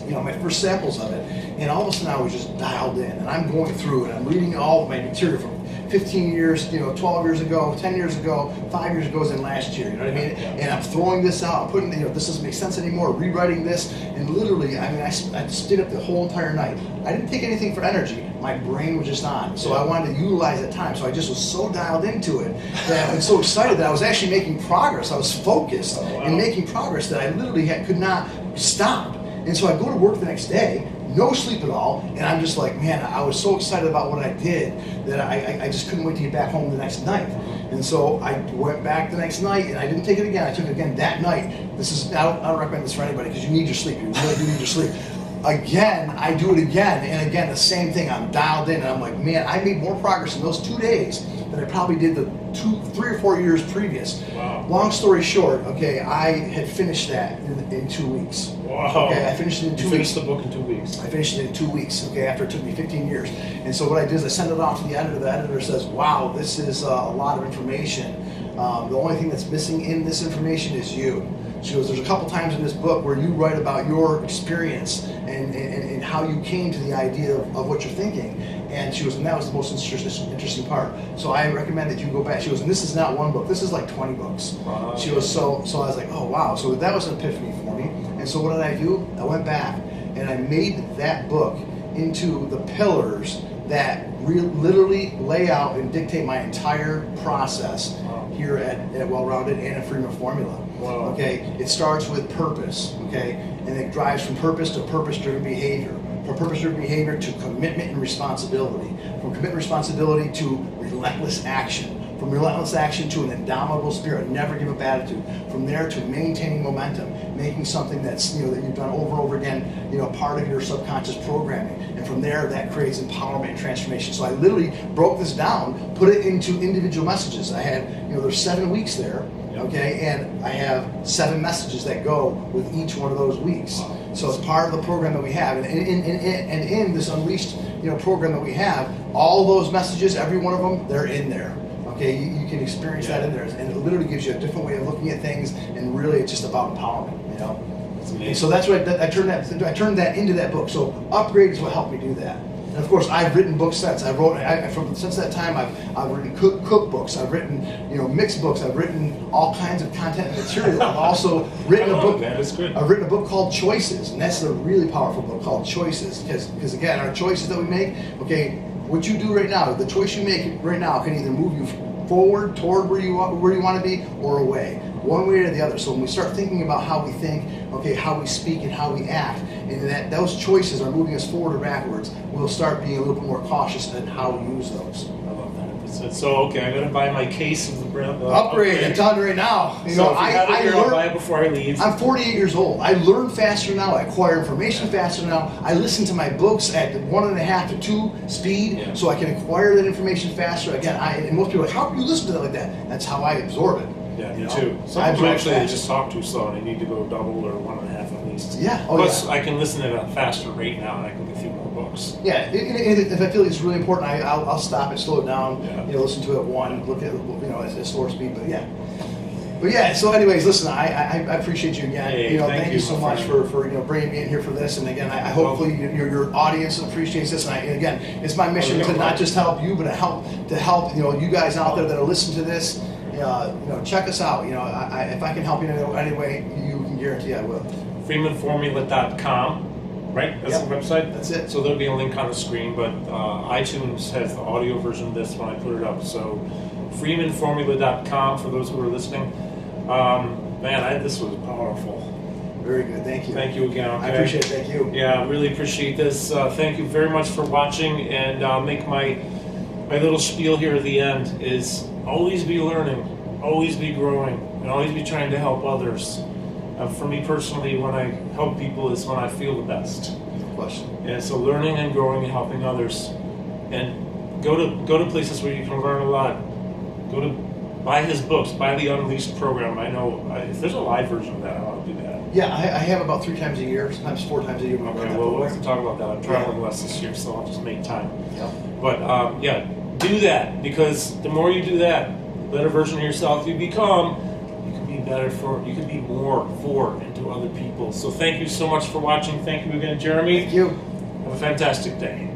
Speaker 2: my first samples of it, and all of a sudden I was just dialed in, and I'm going through and I'm reading all of my material from 15 years, 12 years ago, 10 years ago, 5 years ago, and last year, you know what I mean? And I'm throwing this out, I'm putting, this doesn't make sense anymore, rewriting this, and literally, I stayed up the whole entire night. I didn't take anything for energy, my brain was just on, so I wanted to utilize that time, so I just was so dialed into it, that I was so excited that I was actually making progress, I was focused in making progress that I literally could not stop. And so I go to work the next day, no sleep at all, and I'm just like, man, I was so excited about what I did that I just couldn't wait to get back home the next night. And so I went back the next night, and I didn't take it again. I took it again that night. I don't recommend this for anybody because you need your sleep. You really do need your sleep. Again, I do it again, and again, the same thing. I'm dialed in, and I'm like, man, I made more progress in those 2 days than I probably did the 3 or 4 years previous.
Speaker 1: Wow.
Speaker 2: Long story short, okay, I had finished that in 2 weeks.
Speaker 1: Wow.
Speaker 2: Okay, I finished it in 2 weeks.
Speaker 1: You finished the book in 2 weeks.
Speaker 2: I finished it in 2 weeks, okay, after it took me 15 years. And so what I did is I sent it off to the editor. The editor says, wow, this is a lot of information. The only thing that's missing in this information is you. She goes, there's a couple times in this book where you write about your experience and how you came to the idea of what you're thinking. And she goes, and that was the most interesting part. So I recommend that you go back. She goes, and this is not one book, this is like 20 books.
Speaker 1: Wow.
Speaker 2: She goes, so I was like, oh wow. So that was an epiphany for me. And so what did I do? I went back and I made that book into the pillars that literally lay out and dictate my entire process here at Well-Rounded and at Freeman Formula.
Speaker 1: Wow.
Speaker 2: Okay, it starts with purpose, okay, and it drives from purpose to purpose-driven behavior, from purpose-driven behavior to commitment and responsibility, from commitment and responsibility to relentless action, from relentless action to an indomitable spirit, never give up attitude, from there to maintaining momentum, making something that's, that you've done over and over again, part of your subconscious programming, and from there that creates empowerment and transformation. So I literally broke this down, put it into individual messages. I had, there's 7 weeks there. Okay, and I have 7 messages that go with each one of those weeks.
Speaker 1: Wow.
Speaker 2: So it's part of the program that we have, and in this Unleashed, program that we have, all those messages, every one of them, they're in there. Okay, you can experience that in there, and it literally gives you a different way of looking at things, and really it's just about empowerment. And so that's what I turned that into that book. So Upgrade is what helped me do that. And of course, I've written books since. Since that time, I've written cookbooks. I've written, mixed books. I've written all kinds of content and material. I've also written a book.
Speaker 1: That is good.
Speaker 2: I've written a book called Choices, and that's a really powerful book called Choices, because again, our choices that we make. Okay, what you do right now, the choice you make right now can either move you forward toward where you want to be, or away, one way or the other. So when we start thinking about how we think, okay, how we speak and how we act, and that those choices are moving us forward or backwards, we'll start being a little bit more cautious in how we use those.
Speaker 1: I love that. So okay, I'm gonna buy my case of the brand.
Speaker 2: Upgrade. I'm telling you right now.
Speaker 1: So if you have it here, I'll buy it before I leave.
Speaker 2: I'm 48 years old. I learn faster now. I acquire information faster now. I listen to my books at 1.5 to 2 speed, so I can acquire that information faster. Again, and most people are like, how can you listen to that like that? That's how I absorb it.
Speaker 1: Yeah, me too. Some people actually they just talk too slow and they need to go double or 1.5 at least.
Speaker 2: Yeah.
Speaker 1: Plus, I can listen at a faster rate now and I can get through more books.
Speaker 2: Yeah, and if I feel it's really important, I'll stop it, slow it down, listen to it at 1, look at at slower speed, but yeah. So anyways, listen, I appreciate you again.
Speaker 1: Hey,
Speaker 2: thank you so much for bringing me in here for this, and again, I hopefully your audience appreciates this, and again, it's my mission to not just help you, but to help you guys out there that are listening to this. Check us out. If I can help you in any way, you can guarantee I will.
Speaker 1: FreemanFormula.com, right? That's the website?
Speaker 2: That's it.
Speaker 1: So there'll be a link on the screen, but iTunes has the audio version of this when I put it up. So FreemanFormula.com for those who are listening. This was powerful.
Speaker 2: Very good. Thank you.
Speaker 1: Thank you again. Okay?
Speaker 2: I appreciate it. Thank you.
Speaker 1: Yeah, I really appreciate this. Thank you very much for watching, and I'll make my little spiel here at the end is always be learning, always be growing, and always be trying to help others. For me personally, when I help people is when I feel the best.
Speaker 2: No question.
Speaker 1: And so learning and growing and helping others. And go to places where you can learn a lot. Buy his books, buy the Unleashed program. I know if there's a live version of that, I'll do that.
Speaker 2: Yeah, I have about 3 times a year, sometimes 4 times a year.
Speaker 1: Okay, well, we'll have to talk about that. I'm traveling less this year, so I'll just make time.
Speaker 2: Yeah.
Speaker 1: But do that, because the more you do that, the better version of yourself you become. You can be more for and to other people. So thank you so much for watching. Thank you again, Jeremy.
Speaker 2: Thank you.
Speaker 1: Have a fantastic day.